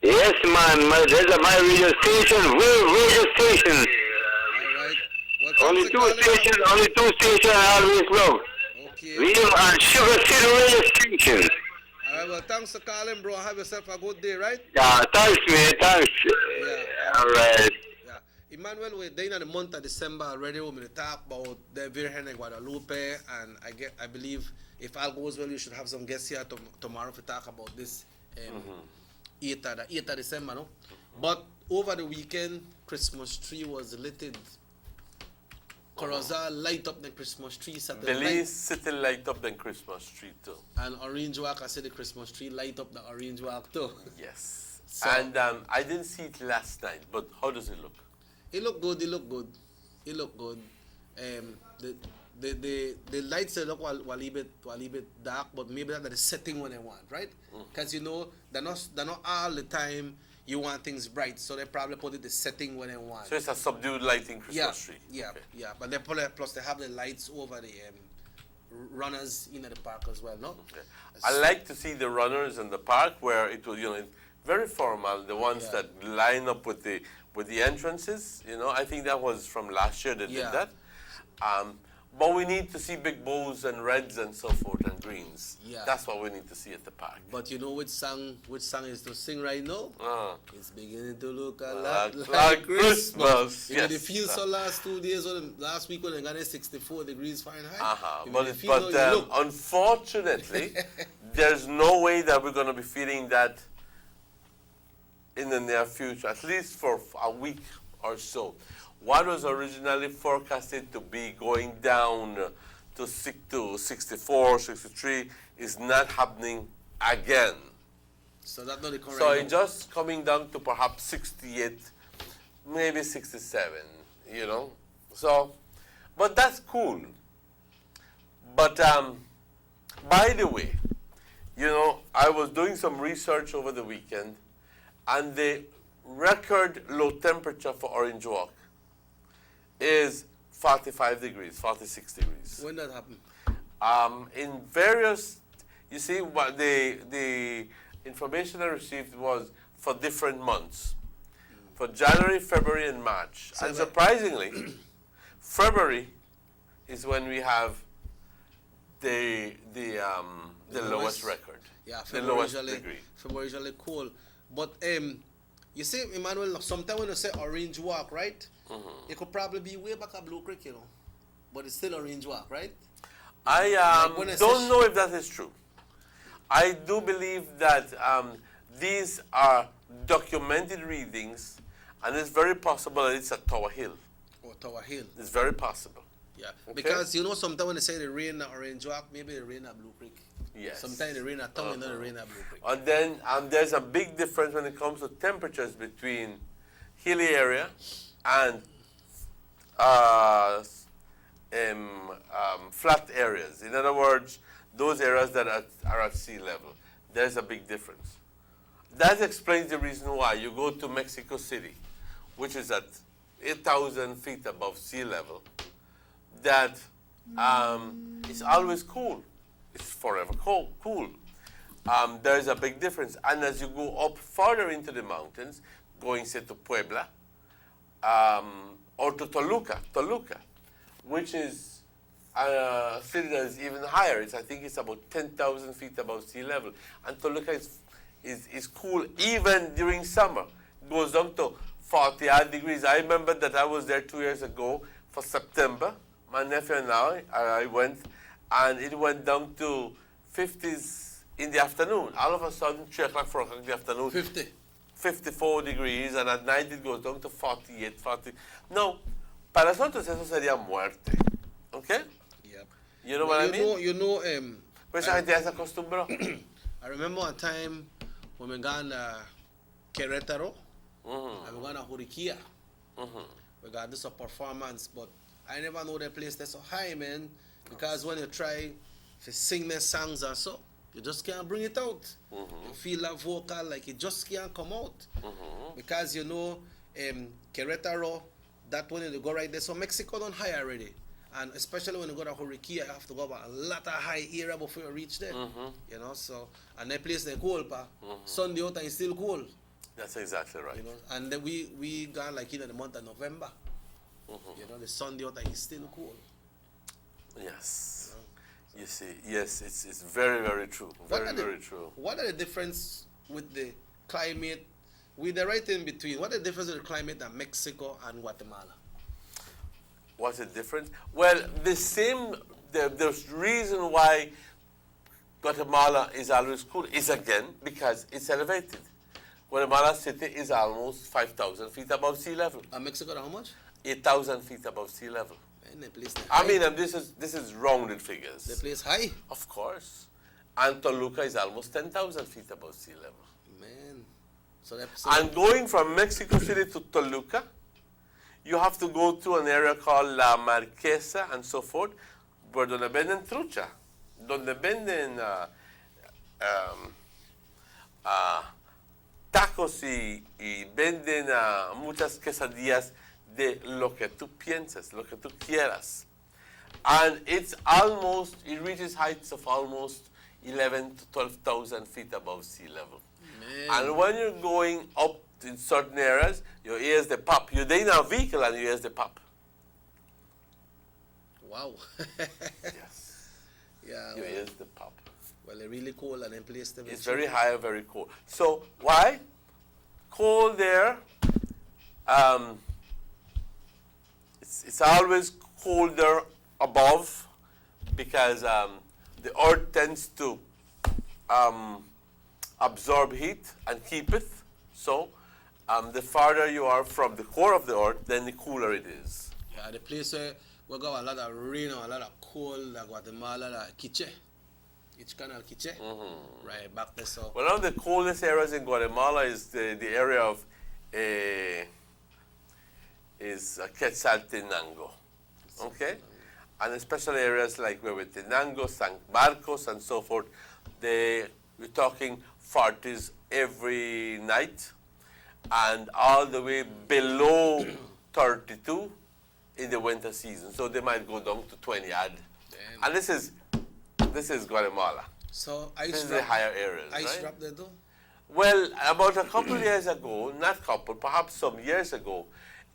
Yes, man. There's my radio station. Radio station. All right. Only two stations I always love. Okay. Radio and Sugar City radio station. All right, well, thanks for calling, bro. Have yourself a good day, right? Yeah, thanks, man. Thanks. Yeah. All right. Emmanuel, we're in the month of December already. We're going to talk about the Virgen de Guadalupe, and I believe if all goes well, you should have some guests here tomorrow to talk about this 8th of December, no? But over the weekend, Christmas tree was lit. Corozal light up the Christmas tree Saturday Belize night. City light up the Christmas tree too. And Orange Walk, I said the Christmas tree light up the Orange Walk too. Yes. So, And I didn't see it last night, but how does it look? it looked good, it looked good. It looked good. The lights they look a little bit dark, but maybe that's the setting when they want, right? Because you know, they're not all the time you want things bright, so they probably put it the setting when they want. So it's a subdued lighting Christmas tree. Yeah, Okay. yeah. But they plus they have the lights over the runners in the park as well, no? Okay. I like to see the runners in the park where it was, very formal. The ones that line up with the entrances. I think that was from last year they did that. But we need to see big bows and reds and so forth and greens. Yeah. That's what we need to see at the park. But you know which song is to sing right now? It's beginning to look a lot Like like Christmas. Christmas. You know, Yes. the feel so last 2 days, last week when they got 64 degrees Fahrenheit. You know, But, the feel how you look. unfortunately, there's no way that we're going to be feeling that in the near future, at least for a week or so. What was originally forecasted to be going down to 64, 63 is not happening again. So that's not the correct So number. it's just coming down to perhaps 68, maybe 67, So, but that's cool. But by the way, I was doing some research over the weekend, and the record low temperature for Orange Walk is 45 degrees, 46 degrees. When that happened? In various, you see, what the information I received was for different months, for January, February, and March. So And that- surprisingly, February is when we have the lowest record. Yeah, the February lowest usually, degree. February usually cold. But you see, Emmanuel, sometimes when you say Orange Walk, right? It could probably be way back at Blue Creek, but it's still Orange Walk, right? I Like when I don't say know if that is true. I do believe that these are documented readings, and it's very possible that it's at Tower Hill. Or Tower Hill. It's very possible. Yeah, Okay. because sometimes when they say the rain at Orange Walk, maybe the rain at Blue Creek. Yes. Sometimes the rain at Town and not the rain at Blue Creek. And then there's a big difference when it comes to temperatures between hilly area and flat areas. In other words, those areas that are at sea level. There's a big difference. That explains the reason why you go to Mexico City, which is at 8,000 feet above sea level, that it's always cool. It's forever cool. There's a big difference. And as you go up further into the mountains, going, say, to Puebla, or to Toluca, which is a city that is even higher. I think it's about 10,000 feet above sea level. And Toluca is cool even during summer. It goes down to 40-odd degrees. I remember that I was there 2 years ago for September. My nephew and I went, and it went down to 50s in the afternoon. All of a sudden, 3 o'clock, 4 o'clock in the afternoon. 54 degrees, and at night it goes down to 48, 40. No, para nosotros eso sería muerte. Okay? Yep. You know what I mean? Pues esa gente ya se acostumbró. I remember a time when we got Querétaro, and we got Juriquilla. We got this a performance, but I never know the place that's so high, man. Because when you try to sing their songs or so, you just can't bring it out. You feel that vocal like it just can't come out. Because Querétaro, that when you go right there, so Mexico don't high already. And especially when you go to Juriquilla, you have to go about a lot of high area before you reach there. So, and that place they cold, Sunday out and it's still cold. That's exactly right. And then we got like in the month of November. The Sunday out and it's still cold. Yes. You see, yes, it's very, very true. Very true. What are the difference with the climate, with the right in between? What are the difference with the climate of Mexico and Guatemala? What's the difference? Well, the reason why Guatemala is always cool is, again, because it's elevated. Guatemala City is almost 5,000 feet above sea level. And Mexico, how much? 8,000 feet above sea level. Man, the place I mean, this is rounded figures. The place high? Of course. And Toluca is almost 10,000 feet above sea level. Man. So and going from Mexico City to Toluca, you have to go to an area called La Marquesa and so forth, where donde venden trucha, donde venden tacos y venden muchas quesadillas de lo que tú pienses, lo que tú quieras. And it reaches heights of almost 11 to 12,000 feet above sea level. Man. And when you're going up in certain areas, your ears they pop. You're in a vehicle and your ears they pop. Wow. Yes. Yeah. Your ears they pop. Well, they're really cold and then place them. It's very high, very cold. So why? Cold there. It's always colder above because the earth tends to absorb heat and keep it. So the farther you are from the core of the earth, then the cooler it is. Yeah, the place where we got a lot of rain or a lot of cold, like Guatemala, like Quiche. It's Canal Quiche. Right, back there. So. Well, one of the coldest areas in Guatemala is the area of Quetzaltenango. Okay? And especially areas like Huehuetenango, San Marcos, and so forth, we're talking 40s every night, and all the way below 32 in the winter season. So they might go down to 20 odd. And this is Guatemala. So this is the higher areas, ice right? drop there though? Well, about a couple years ago, not couple, perhaps some years ago,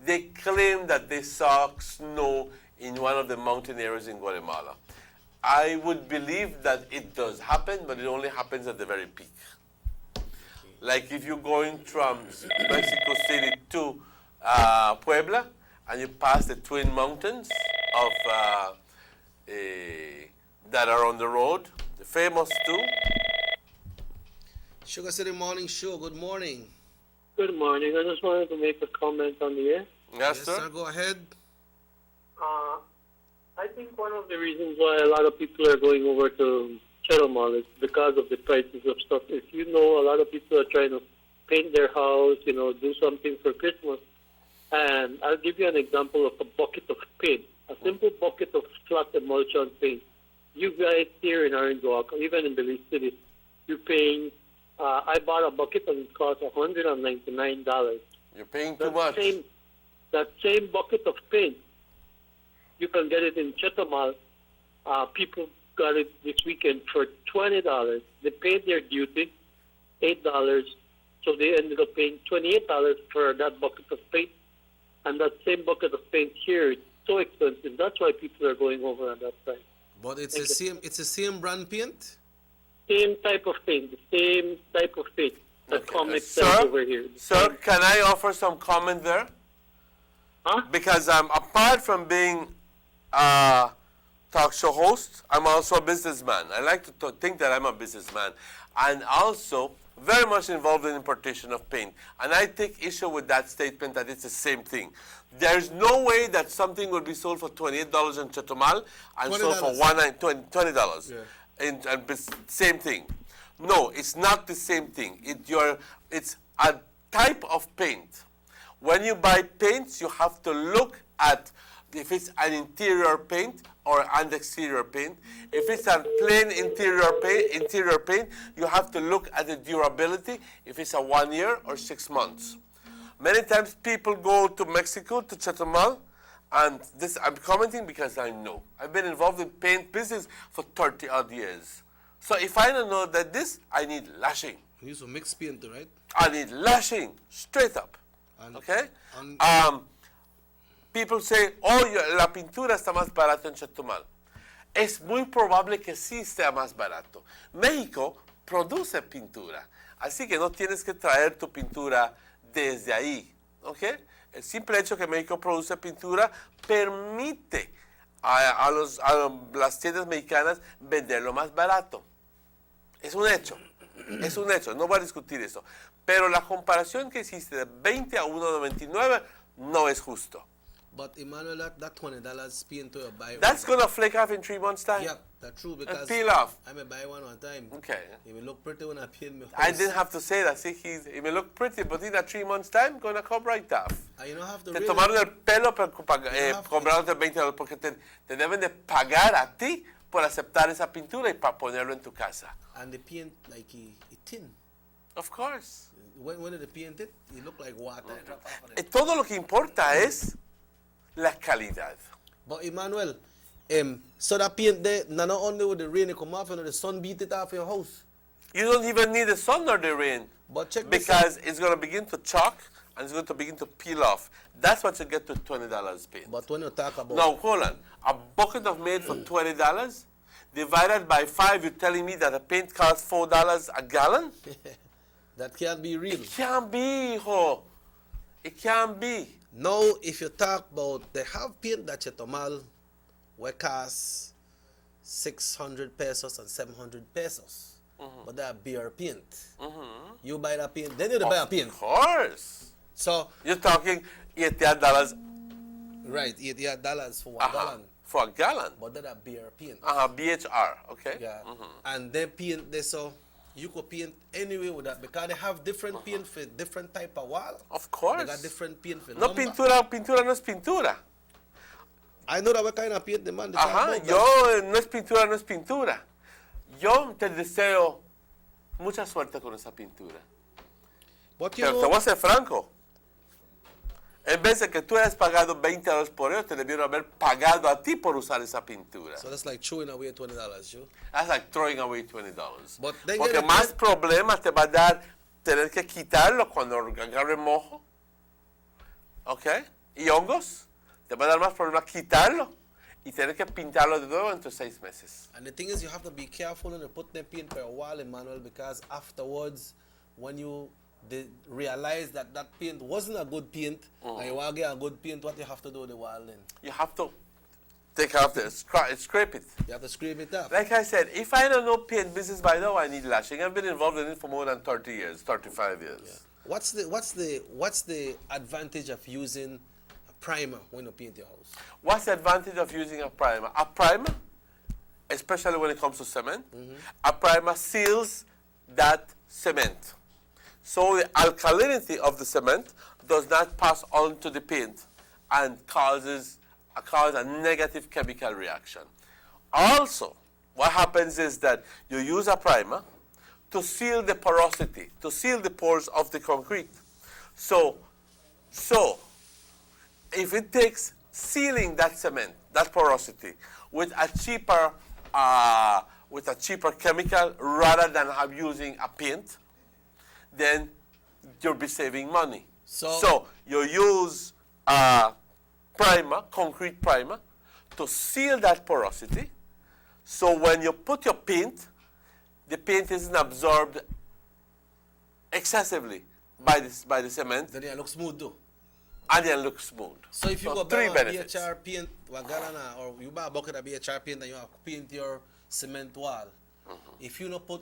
they claimed that they saw snow in one of the mountain areas in Guatemala. I would believe that it does happen, but it only happens at the very peak. Like if you're going from Mexico City to Puebla, and you pass the Twin Mountains of that are on the road, the famous two. Sugar City Morning Show, good morning. Good morning. I just wanted to make a comment on the air. Yes, sir. Go ahead. I think one of the reasons why a lot of people are going over to Cheddar Mall is because of the prices of stuff. If you know, a lot of people are trying to paint their house, do something for Christmas. And I'll give you an example of a bucket of paint, a simple bucket of flat emulsion paint. You guys here in Orange Walk, even in Belize City, you're paying, I bought a bucket and it cost $199. You're paying too much. That same bucket of paint, you can get it in Chetumal. People got it this weekend for $20. They paid their duty, $8, so they ended up paying $28 for that bucket of paint. And that same bucket of paint here is so expensive. That's why people are going over on that price. But it's the same brand paint? Same type of paint, the same type of paint that comics Sir, over here. Sir, can I offer some comment there? Huh? Because apart from being a talk show host, I'm also a businessman. I like to think that I'm a businessman. And also very much involved in importation of paint. And I take issue with that statement that it's the same thing. There's no way that something will be sold for $28 in Chetumal and sold for $20. And same thing. No, it's not the same thing. It's a type of paint. When you buy paints, you have to look at if it's an interior paint or an exterior paint. If it's a plain interior paint, you have to look at the durability, if it's a 1 year or 6 months. Many times people go to Mexico, to Chetumal, and this I'm commenting because I know. I've been involved in paint business for 30 odd years. So if I don't know that I need lashing. You use a mixed paint, right? I need lashing, straight up. Okay? People say, la pintura está más barata en Chetumal. Es muy probable que sí sea más barato. México produce pintura, así que no tienes que traer tu pintura desde ahí. ¿Okay? El simple hecho que México produce pintura permite a las tiendas mexicanas venderlo más barato. Es un hecho, no voy a discutir eso. Pero la comparación que hiciste de 20 a 1.99 no es justo. But Emmanuel, that $20 paint to buy. That's going to flake off in 3 months' time. Yeah, that's true because and peel off. I may buy one time. Okay. It will look pretty when I paint my house. I didn't have to say that. See, it may look pretty, but in 3 months' time, going to come right off. And you don't have to Te really, tomaron el pelo para comprarte $20 porque te deben de pagar a ti por aceptar esa pintura y para ponerlo en tu casa. And the paint, like, it thin. Of course. When they paint it, it look like water. Todo lo que importa es la calidad. But Emmanuel, so that paint there, not only with the rain it come off, and the sun beat it off your house. You don't even need the sun or the rain. But check because it's going to begin to chalk and it's going to begin to peel off. That's what you get to $20 paint. But when you talk about... Now, hold on. A bucket of paint for $20 divided by 5, you're telling me that the paint costs $4 a gallon? That can't be real. It can't be, ho. It can't be. Now, if you talk about, they have paint that you tomal, where costs 600 pesos and 700 pesos. But they are beer paint. You buy that paint, then you buy a paint. Of course. So you're talking $88. Right, $88 for 1 gallon. For a gallon. But that are beer paint. BHR, okay. Yeah. And they paint this, so you could paint anyway with that because they have different paint for different type of wall. Of course. They got different paint for No, lumber. pintura no es pintura. I know that what kind of paint the man. No es pintura. Yo te deseo mucha suerte con esa pintura. Pero te voy a ser franco. En vez de que tú hayas pagado $20 por ello, te debieron haber pagado a ti por usar esa pintura. So that's like throwing away $20, you? That's like throwing away $20. But then Porque más problemas te va a dar tener que quitarlo cuando agarre mojo. ¿Ok? Y hongos. Te va a dar más problemas quitarlo y tener que pintarlo de nuevo entre 6 meses. And the thing is, you have to be careful when you put the paint per wall, Emmanuel, because afterwards, when you realize that that paint wasn't a good paint, and you want to get a good paint, what you have to do with the wall then? You have to take out scrape it. You have to scrape it up. Like I said, if I don't know paint business by now, I need lashing. I've been involved in it for more than 30 years, 35 years. Yeah. What's the advantage of using a primer when you paint your house? What's the advantage of using a primer? A primer, especially when it comes to cement, a primer seals that cement. So the alkalinity of the cement does not pass on to the paint and cause a negative chemical reaction. Also, what happens is that you use a primer to seal the porosity, to seal the pores of the concrete. So if it takes sealing that cement, that porosity, with a cheaper chemical rather than using a paint, then you'll be saving money. So you use a primer, concrete primer, to seal that porosity. So when you put your paint, the paint isn't absorbed excessively by the cement. Then it looks smooth though. And then looks smooth. So if you go buy a BHR paint, or you buy a bucket of BHR paint and you have to paint your cement wall, if you don't put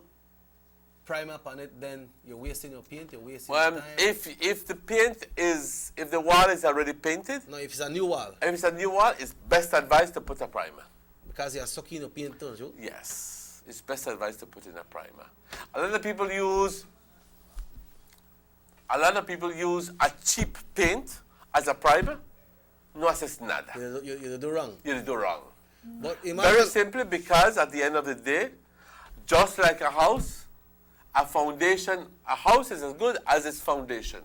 primer upon it, then you're wasting your paint, you're wasting your time. If the wall is already painted. No, if it's a new wall. If it's a new wall, it's best advised to put a primer. Because you're sucking your paint too, you? Yes, it's best advised to put in a primer. A lot of people use a cheap paint as a primer. No haces nada. You do wrong. You do wrong. But very simply because at the end of the day, just like a house, a house is as good as its foundation.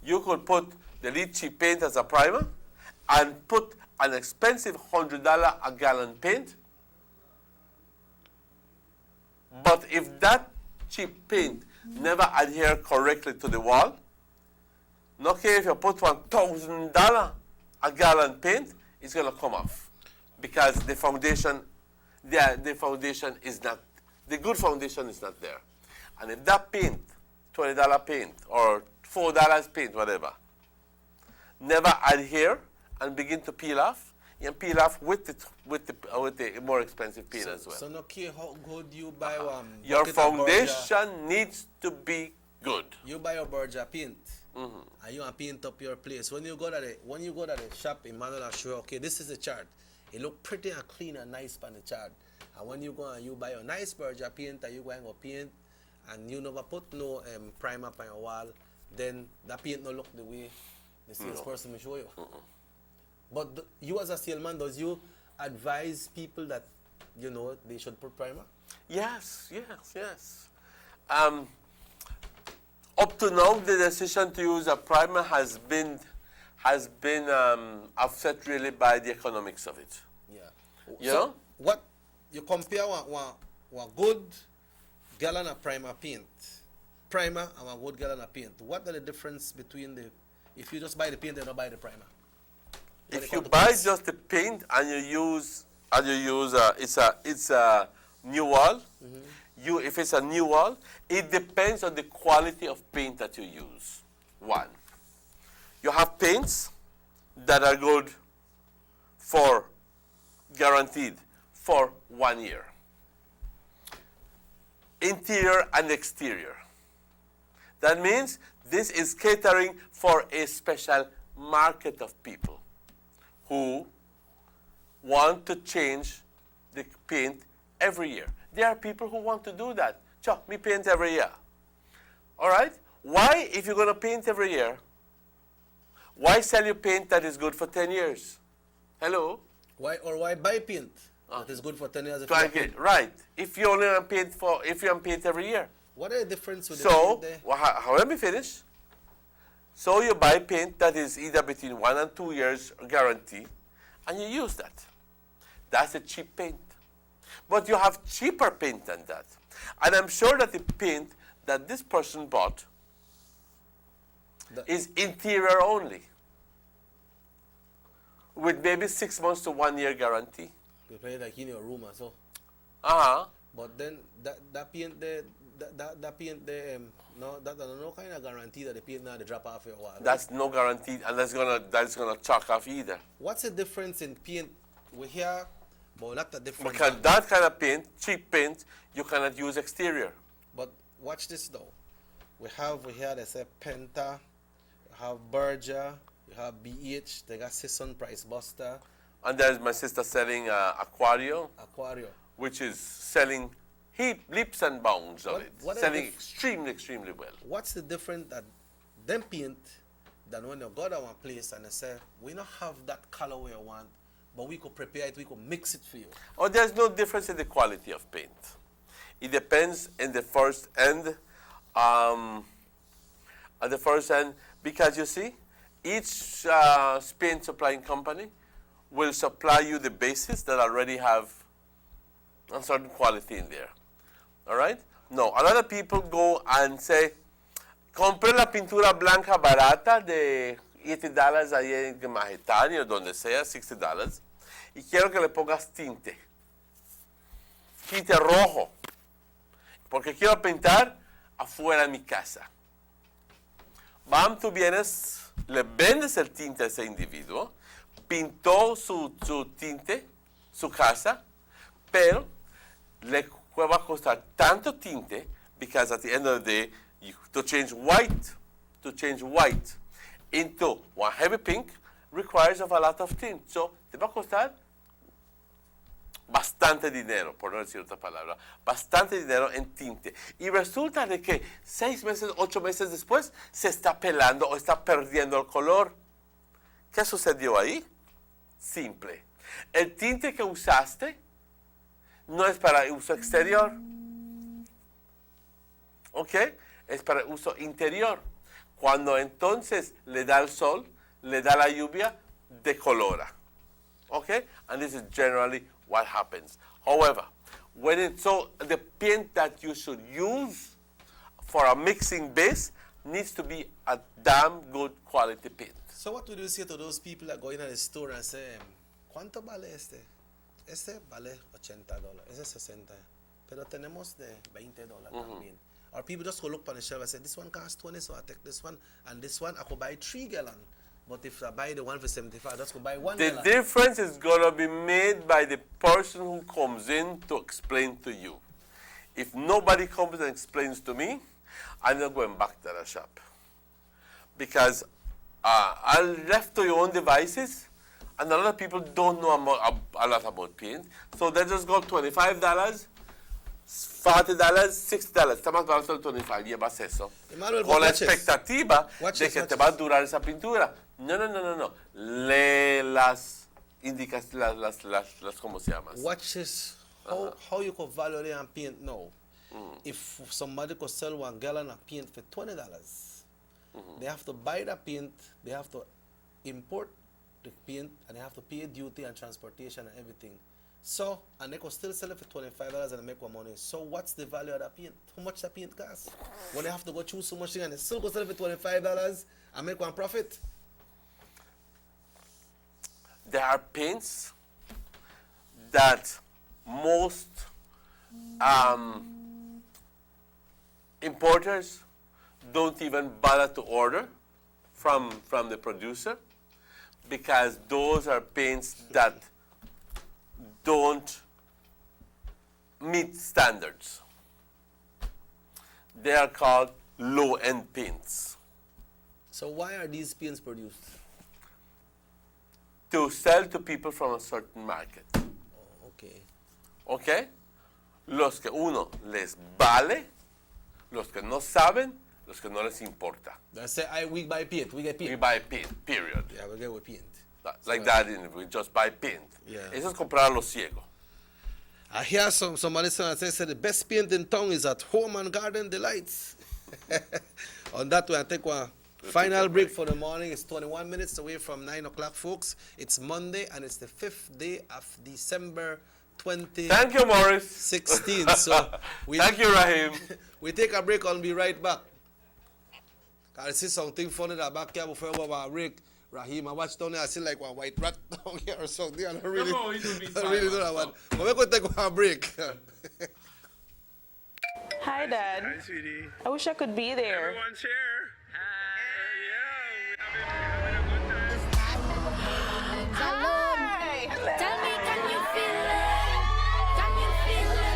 You could put the lead cheap paint as a primer and put an expensive $100 a gallon paint. But if that cheap paint never adheres correctly to the wall, no care if you put $1,000 a gallon paint, it's going to come off because the foundation is not, the good foundation is not there. And if that paint, $20 paint or $4 paint, whatever, never adhere and begin to peel off, you can peel off with the more expensive paint as well. So no care how good you buy one. Your foundation needs to be Good. You buy a Berger paint, and you want paint up your place. When you go to the shop, Emmanuel will show you, okay, this is the chart. It look pretty and clean and nice on the chart. And when you go and you buy a nice Berger paint, and you go and go paint, and you never put no primer on your wall, then that paint no look the way the salesperson will show you. But you as a salesman, does you advise people that, you know, they should put primer? Yes. Up to now, the decision to use a primer has been offset really by the economics of it. Yeah. You know? What you compare one good gallon of primer and one good gallon of paint. What are the difference between if you just buy the paint and not buy the primer? If you buy just the paint and you use it's a new wall. If it's a new wall, it depends on the quality of paint that you use. One, you have paints that are good for guaranteed for 1 year. Interior and exterior. That means this is catering for a special market of people who want to change the paint every year. There are people who want to do that. Sure, me paint every year. All right? Why, if you're going to paint every year, why sell you paint that is good for 10 years? Hello? Why buy paint that is good for 10 years? Right. If you only paint every year. What are the difference with the paint there? Let me finish. So you buy paint that is either between 1 and 2 years guarantee, and you use that. That's a cheap paint. But you have cheaper paint than that. And I'm sure that the paint that this person bought is interior only, with maybe 6 months to 1 year guarantee. You play like in your room or so. But then that paint there, no kind of guarantee that the paint now they drop off your wall. That's no guarantee, and that's gonna chalk off either. What's the difference in paint? We hear, but not the difference. Because that kind of paint, cheap paint, you cannot use exterior. But watch this though. We here they say Penta, you have Berger, you have BH, they got Sisson Price Buster. And there's my sister selling Aquario, which is selling leaps and bounds of it. Selling extremely well. What's the difference that them paint than when you go to one place and they say, we don't have that color we want, but we could prepare it, we could mix it for you? Oh, there's no difference in the quality of paint. It depends in the first end, because you see, each paint supplying company will supply you the bases that already have a certain quality in there. All right? No, a lot of people go and say, compré la pintura blanca barata de $80 ahí en Majetani o donde sea, $60, y quiero que le pongas tinte rojo, porque quiero pintar afuera de mi casa. Bam, tú vienes, le vendes el tinte a ese individuo, pintó su tinte, su casa, pero le va a costar tanto tinte, because at the end of the day, to change white into one heavy pink requires of a lot of tint. So, te va a costar bastante dinero, por no decir otra palabra, bastante dinero en tinte. Y resulta de que 6 meses, 8 meses después, se está pelando o está perdiendo el color. ¿Qué sucedió ahí? Simple. El tinte que usaste no es para uso exterior. ¿Ok? Es para uso interior. Cuando entonces le da el sol, le da la lluvia, decolora. ¿Ok? And this is generally what happens. However, the paint that you should use for a mixing base needs to be a damn good quality paint. So what would you say to those people that go in the store and say, ¿cuánto vale este? Este vale $80, ese 60, pero tenemos de $20 también. Or people just go look on the shelf and say, this one costs 20, so I take this one, and this one I could buy 3 gallons. But if I buy the one for 75, I just go buy 1 gallon. The difference is going to be made by the person who comes in to explain to you. If nobody comes and explains to me, I'm not going back to the shop. Because I left to your own devices, and a lot of people don't know a lot about paint. So they just go $25, $40, $60. Está más barato el 25, llevas eso. Emmanuel, Con la watch this. expectativa Watch de this, que watch te va a durar esa pintura. No. Lee las indicaciones, las ¿cómo se llama? Watch this. How you could value and paint now. If somebody could sell 1 gallon of paint for $20, they have to buy the paint, they have to import the paint, and they have to pay duty and transportation and everything. So, and they could still sell it for $25 and make more money. So what's the value of that paint? How much that paint costs? When they have to go through so much thing and they still go sell it for $25 and make one profit? There are paints that most importers don't even bother to order from the producer, because those are paints that don't meet standards. They are called low-end paints. So why are these paints produced? To sell to people from a certain market. Okay. ¿Ok? Los que uno les vale, los que no saben, los que no les importa. They say, we buy paint, we get paint. We buy paint, period. Yeah, we get with paint. Like that, we just buy paint. Yeah. Eso es comprar a lo ciego. I hear somebody say the best paint in town is at Home and Garden Delights. On that way, I take one final break for the morning. It's 21 minutes away from 9 o'clock, folks. It's Monday, and it's the 5th day of December 20. Thank you, Morris. 16. So Thank you, Rahim. We take a break and be right back. I see something funny that back here before we have a break. Rahim, I watch down there, I see like one white rat down here or something. I don't really, No, it will be I don't really know that one. But we're going to take a break. Hi, Dad. Hi, sweetie. I wish I could be there. Everyone's here. Hi. Tell me, can you feel it? Can you feel it?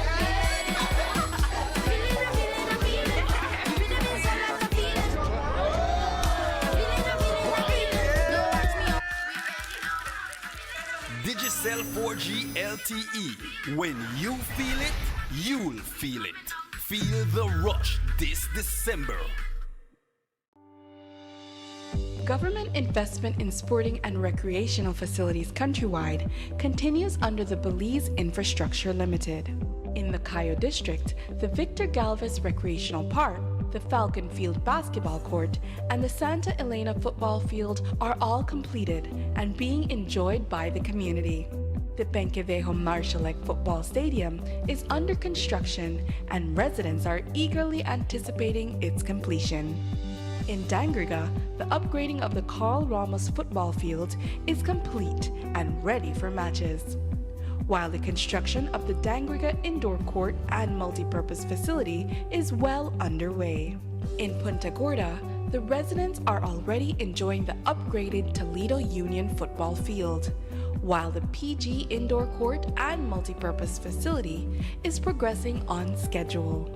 Feeling it. Rhythm is all like a feeling. Don't watch me. Digicel 4G LTE. When you feel it, you'll feel it. Feel the rush this December. Government investment in sporting and recreational facilities countrywide continues under the Belize Infrastructure Limited. In the Cayo District, the Victor Galvez Recreational Park, the Falcon Field Basketball Court, and the Santa Elena Football Field are all completed and being enjoyed by the community. The Benquevejo Marshallek Football Stadium is under construction and residents are eagerly anticipating its completion. In Dangriga, the upgrading of the Carl Ramos football field is complete and ready for matches, while the construction of the Dangriga indoor court and multipurpose facility is well underway. In Punta Gorda, the residents are already enjoying the upgraded Toledo Union football field, while the PG indoor court and multipurpose facility is progressing on schedule.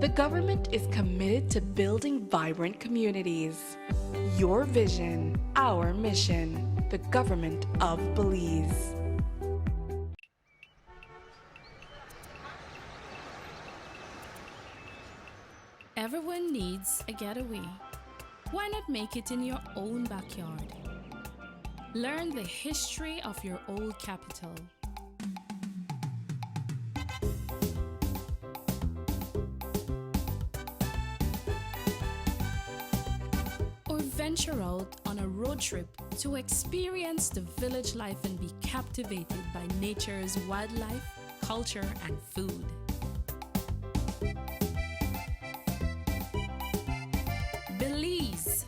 The government is committed to building vibrant communities. Your vision, our mission, the government of Belize. Everyone needs a getaway. Why not make it in your own backyard? Learn the history of your old capital. Or venture out on a road trip to experience the village life and be captivated by nature's wildlife, culture, and food. Belize,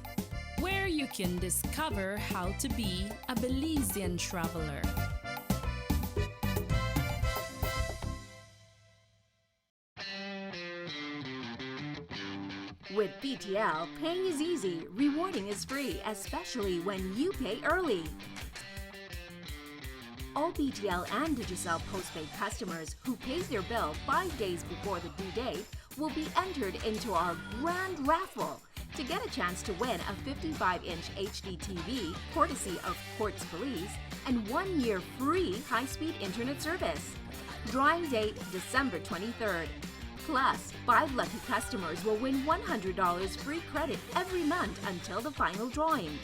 where you can discover how to be a Belizean traveler. With BTL, paying is easy, rewarding is free, especially when you pay early. All BTL and Digicel postpaid customers who pay their bill 5 days before the due date will be entered into our grand raffle to get a chance to win a 55-inch HD TV courtesy of Quartz Belize and 1 year free high-speed internet service. Drawing date December 23rd. Plus, 5 lucky customers will win $100 free credit every month until the final drawing.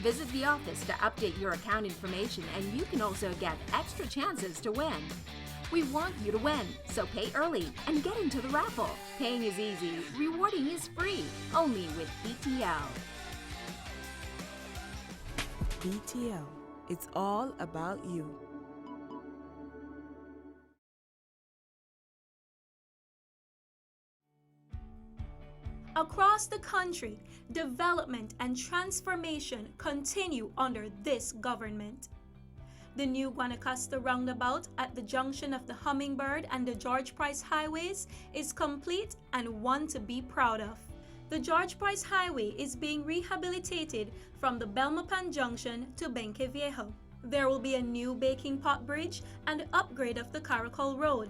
Visit the office to update your account information, and you can also get extra chances to win. We want you to win, so pay early and get into the raffle. Paying is easy, rewarding is free, only with BTL. BTL, it's all about you. Across the country, development and transformation continue under this government. The new Guanacaste roundabout at the junction of the Hummingbird and the George Price highways is complete and one to be proud of. The George Price Highway is being rehabilitated from the Belmopan Junction to Benque Viejo. There will be a new baking pot bridge and upgrade of the Caracol Road.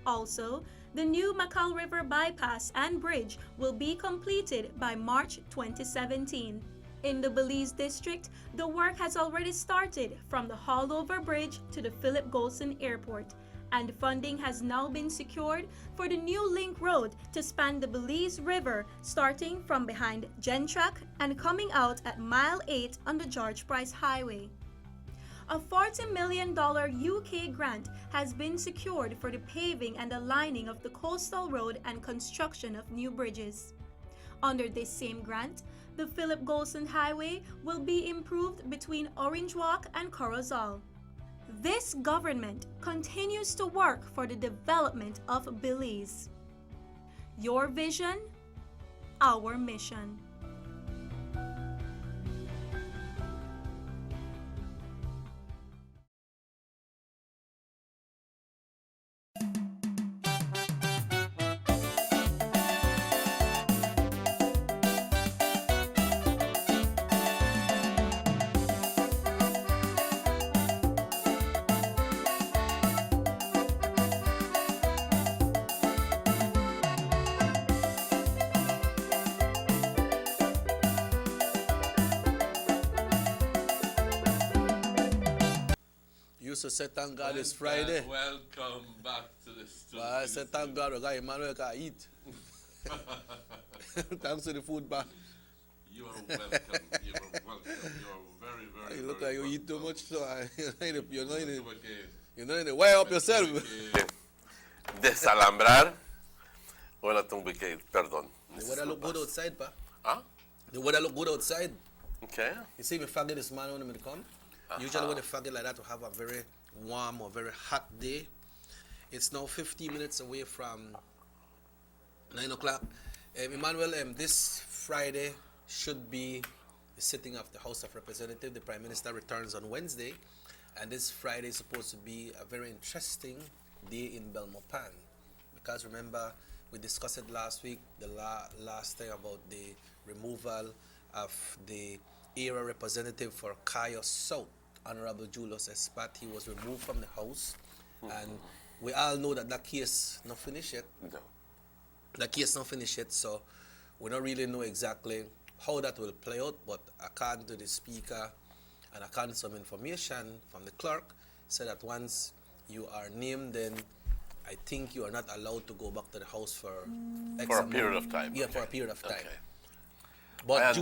Also, the new Macal River bypass and bridge will be completed by March 2017. In the Belize district, the work has already started from the Hallover Bridge to the Philip Golson Airport, and funding has now been secured for the new link road to span the Belize River starting from behind Gentrack and coming out at Mile 8 on the George Price Highway. A $40 million UK grant has been secured for the paving and the lining of the coastal road and construction of new bridges. Under this same grant, the Philip Golson Highway will be improved between Orange Walk and Corozal. This government continues to work for the development of Belize. Your vision, our mission. So say thank God it's Friday. Welcome back to the studio. I said thank God we got Emmanuel can eat. Thanks to the food bar. You are welcome. You are welcome. You are very, very. You look very like you eat too much, so you're not welcome. in the way up yourself. Desalambrar. Hola, Tumbique, perdón. The weather look good outside, pa. Huh? The weather look good outside. Okay. You see me faggot this man when I come. Usually when they faggot like that, we have a very warm or very hot day. It's now 15 minutes away from 9 o'clock. Emmanuel, this Friday should be the sitting of the House of Representatives. The Prime Minister returns on Wednesday, and this Friday is supposed to be a very interesting day in Belmopan, because remember we discussed it last week, the last thing about the removal of the area representative for Cayo South, Honorable Julius Espat. He was removed from the House, and we all know that that case not finished yet. No. That case not finished yet, so we don't really know exactly how that will play out, but according to the Speaker and according to some information from the clerk, said that once you are named, then I think you are not allowed to go back to the House for a period of time. Yeah, okay. for a period of time. Okay. But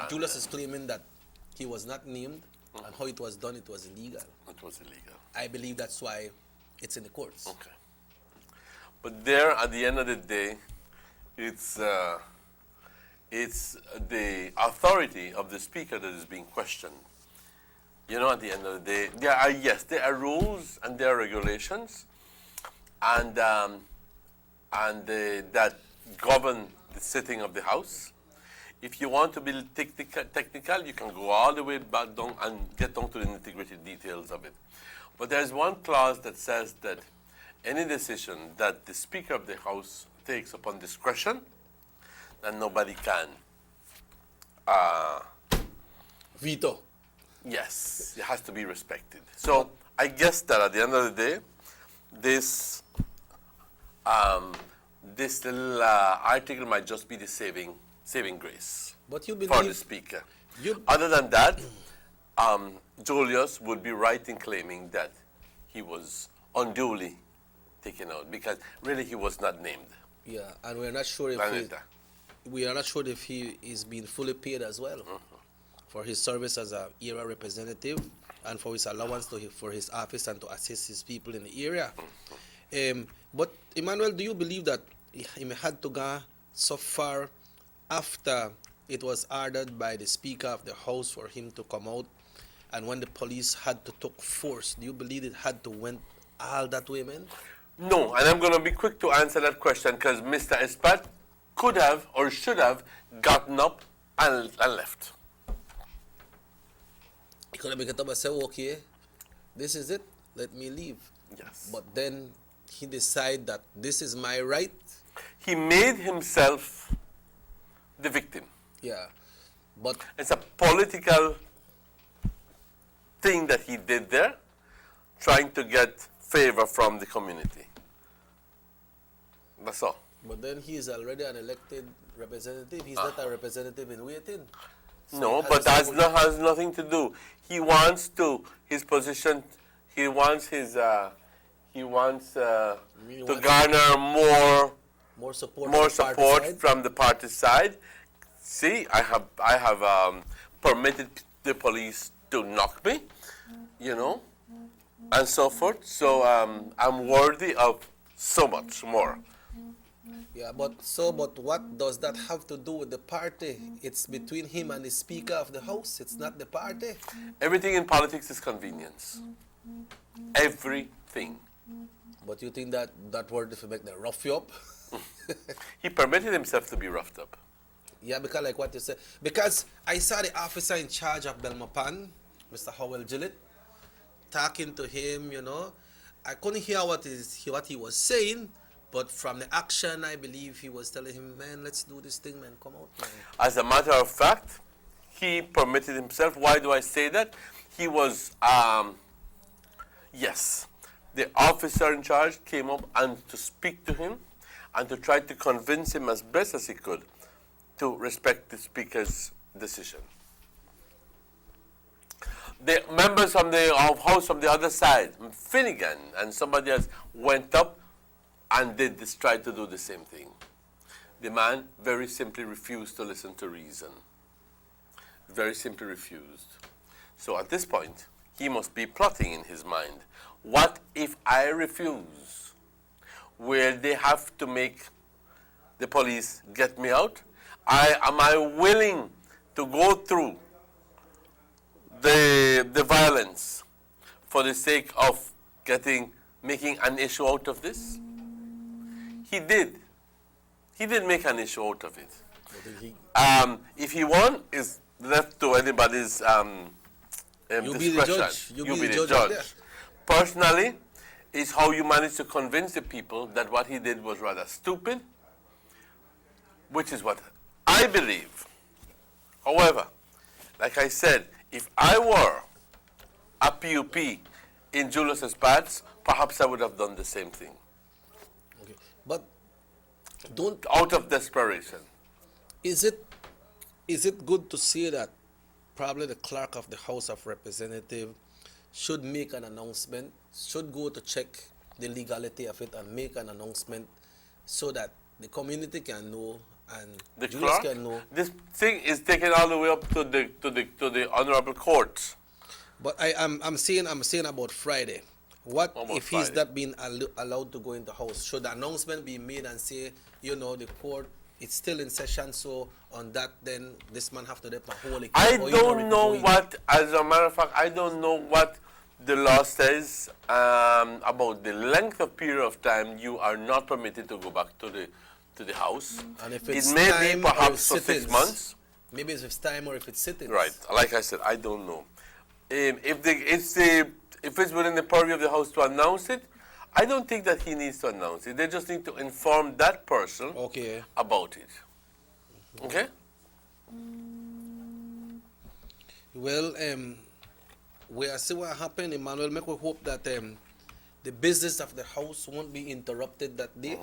Julius is claiming that he was not named, and how it was done, it was illegal. It was illegal. I believe that's why it's in the courts. Okay. But there, at the end of the day, it's the authority of the Speaker that is being questioned. You know, at the end of the day, there are rules and there are regulations, and that govern the sitting of the House. If you want to be technical, you can go all the way back down and get down to the nitty-gritty details of it. But there's one clause that says that any decision that the Speaker of the House takes upon discretion, that nobody can veto. Yes, it has to be respected. So I guess that at the end of the day, this this little article might just be the saving grace But you for the believe speaker. you Other than that, Julius would be right in claiming that he was unduly taken out because really he was not named. yeah, and we're not sure if we are not sure if he is being fully paid as well for his service as a area representative and for his allowance for his office and to assist his people in the area. But Emmanuel, do you believe that he had to go so far after it was ordered by the Speaker of the House for him to come out, and when the police had to take force, do you believe it had to went all that way, man? No, and I'm going to be quick to answer that question because Mr. Espat could have or should have gotten up and left. He could have picked it up and said, okay, this is it, let me leave. Yes. But then he decided that this is my right. He made himself the victim. Yeah. But it's a political thing that he did there, trying to get favor from the community. That's all. But then he is already an elected representative. He's not a representative in waiting. So No, he but has that has nothing to do. He wants his position. He wants to garner more support, from the party side. See, I have permitted the police to knock me, and so forth. So I'm worthy of so much more. Yeah, but what does that have to do with the party? It's between him and the Speaker of the House. It's not the party. Everything in politics is convenience. Everything. But you think that word if you make them rough you up? He permitted himself to be roughed up. Yeah, because like what you said. Because I saw the officer in charge of Belmopan, Mr. Howell Gillett, talking to him, I couldn't hear what he was saying, but from the action, I believe he was telling him, man, let's do this thing, man, come out, man. As a matter of fact, he permitted himself. Why do I say that? He was, yes, the officer in charge came up and to speak to him and to try to convince him as best as he could to respect the Speaker's decision. The members of the House from the other side, Finnegan and somebody else, went up and tried to do the same thing. The man very simply refused to listen to reason. Very simply refused. So at this point, he must be plotting in his mind. What if I refuse? Will they have to make the police get me out? Am I willing to go through the violence for the sake of making an issue out of this? He did. He did make an issue out of it. If he won, is left to anybody's You discretion. be the judge. You be the judge. Personally, is how you manage to convince the people that what he did was rather stupid, which is what I believe. However, like I said, if I were a PUP in Julius Espad's, perhaps I would have done the same thing. Okay. But out of desperation. Is it good to say that probably the clerk of the House of Representatives should make an announcement, should go to check the legality of it and make an announcement so that the community can know and The Julius clerk, can know? this thing is taken all the way up to the honorable courts. But I'm saying about Friday. What About if he's Friday? not being allowed to go in the house? Should the announcement be made and say, the court it's still in session, so on that then this man have to depend wholly. I don't know what, as a matter of fact, I don't know what the law says about the length of period of time you are not permitted to go back to the house. And if It it's may time be or perhaps for 6 sit-ins. months. Maybe if it's time or if it's sitting. Right. Like I said, I don't know. If it's within the purview of the House to announce it, I don't think that he needs to announce it. They just need to inform that person about it. Okay? Well, we are see what happened, Emmanuel. Make we hope that the business of the house won't be interrupted that day,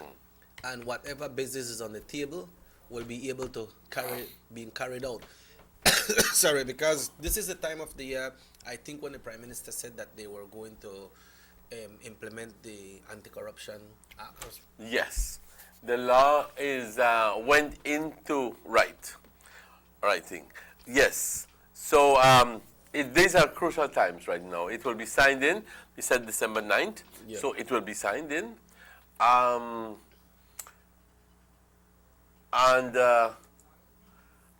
and whatever business is on the table will be able to being carried out. Sorry, because this is the time of the year, I think, when the Prime Minister said that they were going to implement the Anti-Corruption Act. Yes, the law is went into writing. Yes, so these are crucial times right now. It will be signed in. We said December 9th, so it will be signed in. And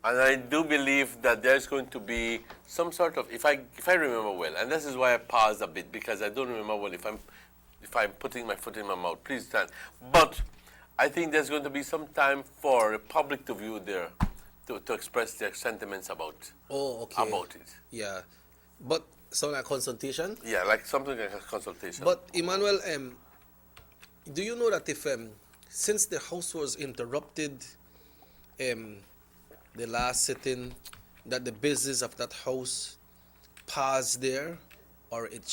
I do believe that there's going to be some sort of, if I remember well, and this is why I paused a bit, because I don't remember well if I'm putting my foot in my mouth. Please stand. But I think there's going to be some time for the public to view their, to express their sentiments about. Oh, okay. About it. Yeah, but so like consultation. Yeah, like something like a consultation. But Emmanuel, do you know that if since the House was interrupted, the last sitting, that the business of that House paused there, or it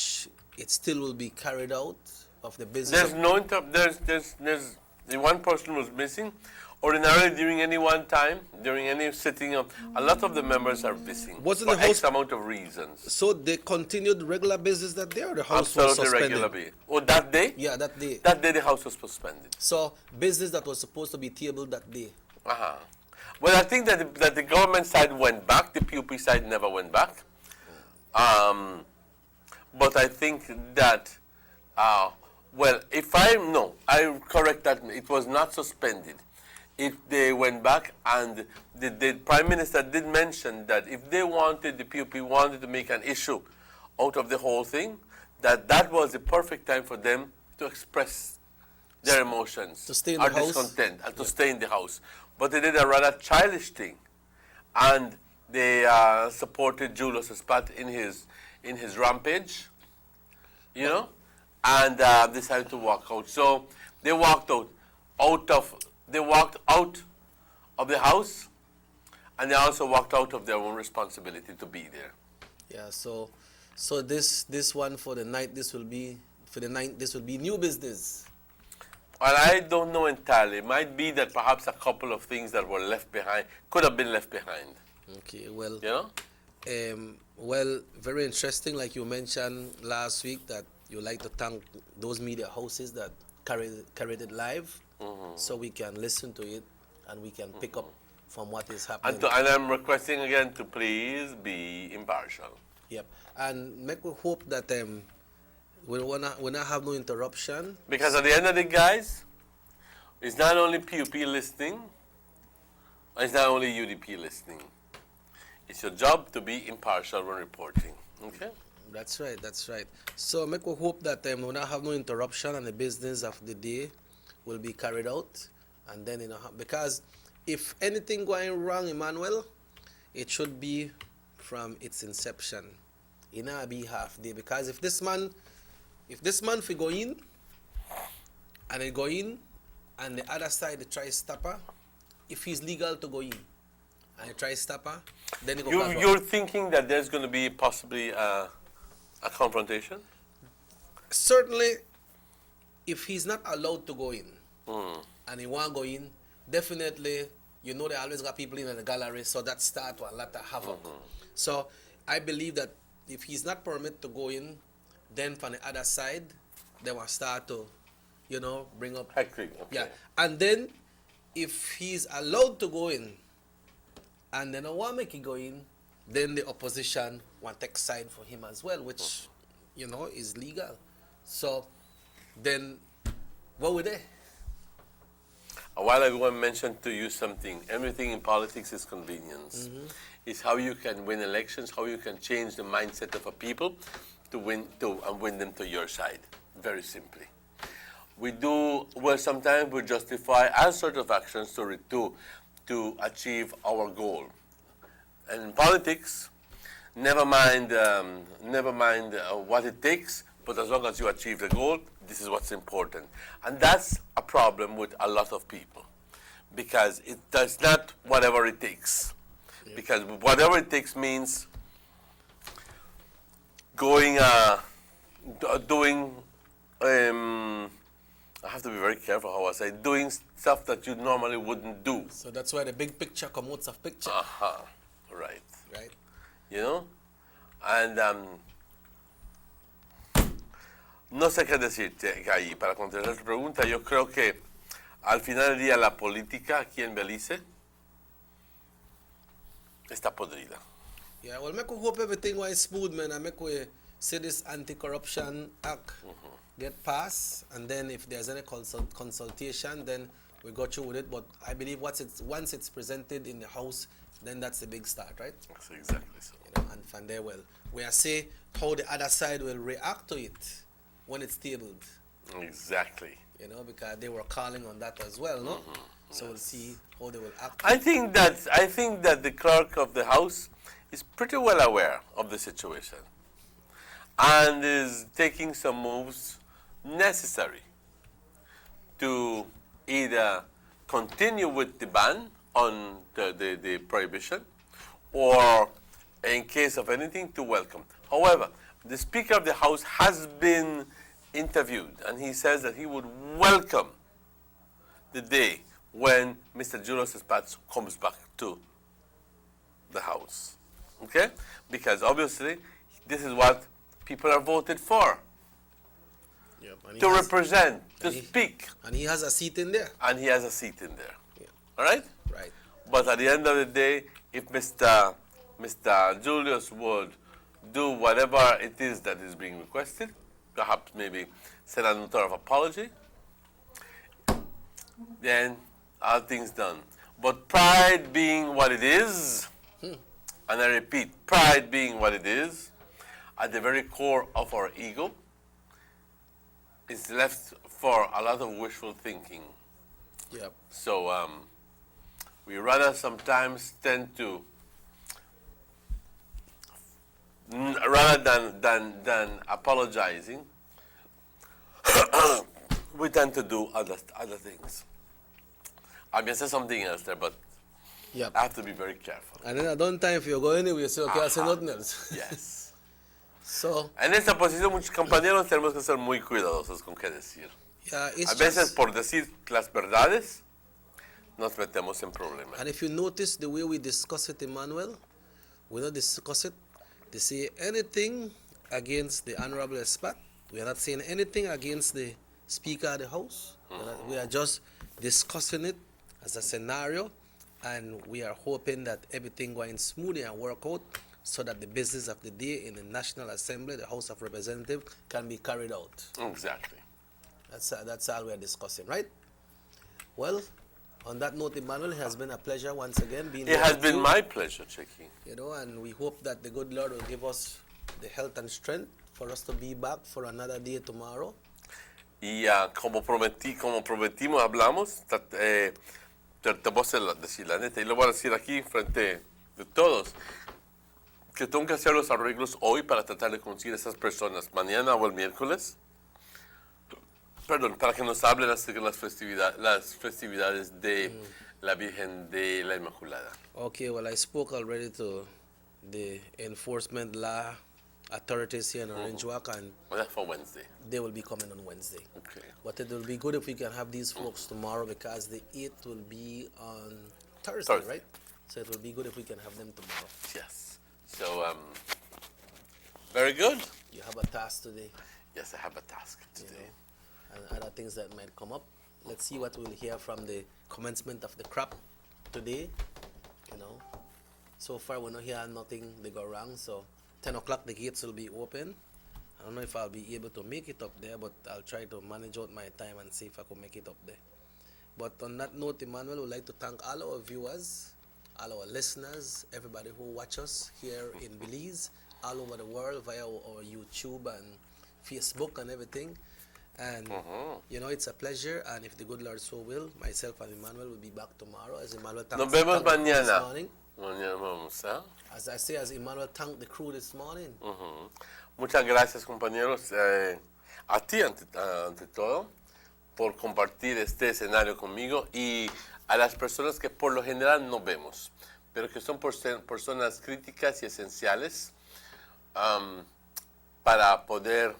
still will be carried out of the business? There's no there's the one person was missing. Ordinarily, during any one time, during any sitting, a lot of the members are missing. Wasn't for the House X amount of reasons? So they continued regular business that day, or the House was Absolutely suspended? regularly. Oh, that day? Yeah, that day. That day the House was suspended. So business that was supposed to be tabled that day. Well, I think that the government side went back. The PUP side never went back. But I think that, well, I correct that. It was not suspended. They went back, and the Prime Minister did mention that if they wanted, the PUP wanted to make an issue out of the whole thing, that was the perfect time for them to express their emotions, to stay in the House, discontent, and to stay in the House. But they did a rather childish thing, and they supported Julius Espat in his rampage, you know, and decided to walk out. So they walked out of the House, and they also walked out of their own responsibility to be there. Yeah. So this one for the night, this will be new business. Well, I don't know entirely. It might be that perhaps a couple of things that were left behind could have been left behind. Okay, well, you know? Well, very interesting. Like you mentioned last week, that you like to thank those media houses that carried it live, so we can listen to it and we can pick up from what is happening. And I'm requesting again to please be impartial. Yep, and make we hope that we not have no interruption. Because at the end of the day, guys, it's not only PUP listening, it's not only UDP listening. It's your job to be impartial when reporting. Okay? That's right, that's right. So make we hope that we not have no interruption and the business of the day will be carried out. And then, because if anything going wrong, Emmanuel, it should be from its inception. In our behalf day. Because if this man fi go in, and he go in, and the other side try stop her, if he's legal to go in, and he try stop her, then he go back You're out. thinking that there's going to be possibly a confrontation? Certainly, if he's not allowed to go in, and he want to go in, definitely, they always got people in the gallery, so that start a lot of havoc. So I believe that if he's not permitted to go in, then from the other side, they will start to, bring up. Hectic, okay. Yeah, and then if he's allowed to go in, and they don't want to make him go in, then the opposition want to take side for him as well, which, is legal. So then, what were they? A while ago, I mentioned to you something. Everything in politics is convenience. It's how you can win elections, how you can change the mindset of a people to win them to your side. Very simply. Sometimes we justify all sorts of actions to achieve our goal. And in politics, never mind what it takes, but as long as you achieve the goal, this is what's important. And that's a problem with a lot of people, because it does not whatever it takes. Yeah. Because whatever it takes means doing I have to be very careful how I say doing stuff that you normally wouldn't do. So that's why the big picture comes of picture. Right. Right. You know? And no sé qué decirte ahí. Para contestar tu pregunta, yo creo que al final del día la política aquí en Belice está podrida. Yeah, well, make we hope everything was smooth, man, and make we see this anti-corruption act get passed, and then if there's any consultation, then we go through with it. But I believe once it's presented in the House, then that's the big start, right? That's exactly so. You know, and from there, well, we'll see how the other side will react to it when it's tabled. Exactly. You know, because they were calling on that as well, no? So we'll see how they will act. I think that the clerk of the House is pretty well aware of the situation and is taking some moves necessary to either continue with the ban on the prohibition or, in case of anything, to welcome. However, the Speaker of the House has been interviewed, and he says that he would welcome the day when Mr. Julius Espatz comes back to the House. Okay? Because obviously, this is what people are voted for. Yep, to represent, to speak. And he has a seat in there. And he has a seat in there. Yeah. All right? Right. But at the end of the day, if Mr. Julius would do whatever it is that is being requested, perhaps maybe send a note of apology, then all things done. But pride being what it is, and I repeat, pride being what it is, at the very core of our ego, is left for a lot of wishful thinking. Yep. So we rather sometimes tend to, rather than apologizing, we tend to do other things. I may say something else there, but yep. I have to be very careful. And then at one time, if you go anywhere, you say, okay, I'll say nothing else. Yes. So, en esta posición, muchos compañeros tenemos que ser muy cuidadosos con qué decir. Yeah, a veces, por decir las verdades, nos metemos en problemas. And if you notice the way we discuss it, Emmanuel, we don't discuss it to say anything against the Honorable Espat. We are not saying anything against the Speaker of the House. We are just discussing it as a scenario, and we are hoping that everything going smoothly and work out so that the business of the day in the National Assembly, the House of Representatives, can be carried out. Exactly. That's all we are discussing, right? Well, on that note, Emmanuel, it has been a pleasure once again being here. It has been my pleasure, Checky. You know, and we hope that the good Lord will give us the health and strength for us to be back for another day tomorrow. Y como prometimos, hablamos, tratamos de decir la neta, y lo voy a decir aquí frente de todos, que tengo que hacer los arreglos hoy para tratar de conseguir a esas personas mañana o el miércoles, para que nos hablen acerca de las festividades de la Virgen de la Inmaculada. Okay, well, I spoke already to the enforcement law authorities here in Orange Walk, and well, that's for Wednesday. They will be coming on Wednesday. Okay. But it will be good if we can have these folks tomorrow, because the 8th will be on Thursday, right? So it will be good if we can have them tomorrow. Yes. So, very good. You have a task today. Yes, I have a task today. You know, and other things that might come up. Let's see what we'll hear from the commencement of the crop today. You know, so far we're not hearing nothing they go wrong. So 10 o'clock the gates will be open. I don't know if I'll be able to make it up there, but I'll try to manage out my time and see if I can make it up there. But on that note, Emmanuel, would like to thank all our viewers, all our listeners, everybody who watch us here in Belize, all over the world via our YouTube and Facebook and everything. And, you know, it's a pleasure. And if the good Lord so will, myself and Emmanuel will be back tomorrow. As Emmanuel thanked Nos vemos the crew mañana. this morning. Mañana vamos, ¿eh? As I say, as Emmanuel thanked the crew this morning. Muchas gracias, compañeros. A ti, ante todo, por compartir este escenario conmigo, y a las personas que por lo general no vemos, pero que son personas críticas y esenciales para poder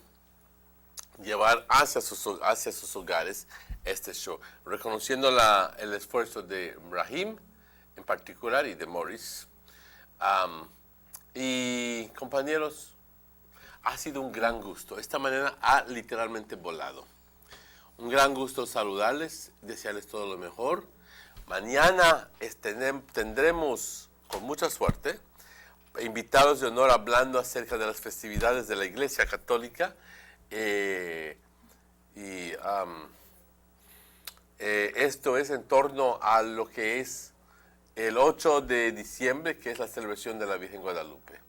llevar hacia sus hogares este show, reconociendo el esfuerzo de Raheem en particular y de Morris. Y compañeros, ha sido un gran gusto. Esta mañana ha literalmente volado. Un gran gusto saludarles, desearles todo lo mejor. Mañana tendremos, con mucha suerte, invitados de honor hablando acerca de las festividades de la Iglesia Católica. Esto es en torno a lo que es el 8 de diciembre, que es la celebración de la Virgen Guadalupe.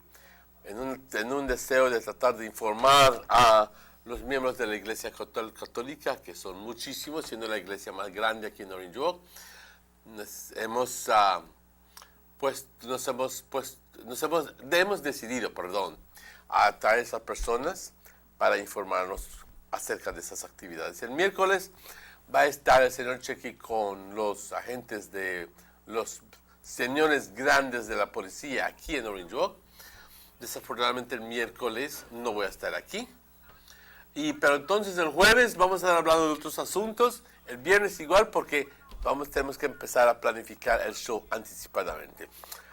En un deseo de tratar de informar a los miembros de la Iglesia Católica, que son muchísimos, siendo la iglesia más grande aquí en Orange Walk, hemos decidido, a traer a esas personas para informarnos acerca de esas actividades. El miércoles va a estar el señor Chequi con los agentes de los señores grandes de la policía aquí en Orange Walk. Desafortunadamente el miércoles no voy a estar aquí. Pero entonces el jueves vamos a estar hablando de otros asuntos. El viernes igual, porque tenemos que empezar a planificar el show anticipadamente.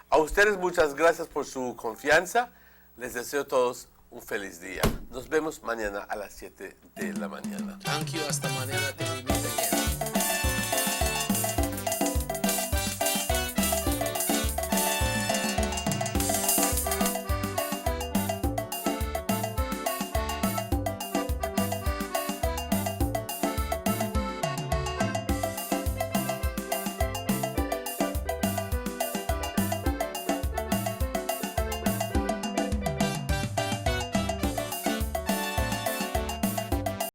A ustedes muchas gracias por su confianza. Les deseo a todos un feliz día. Nos vemos mañana a las 7 de la mañana. Thank you. Hasta mañana. Te invito.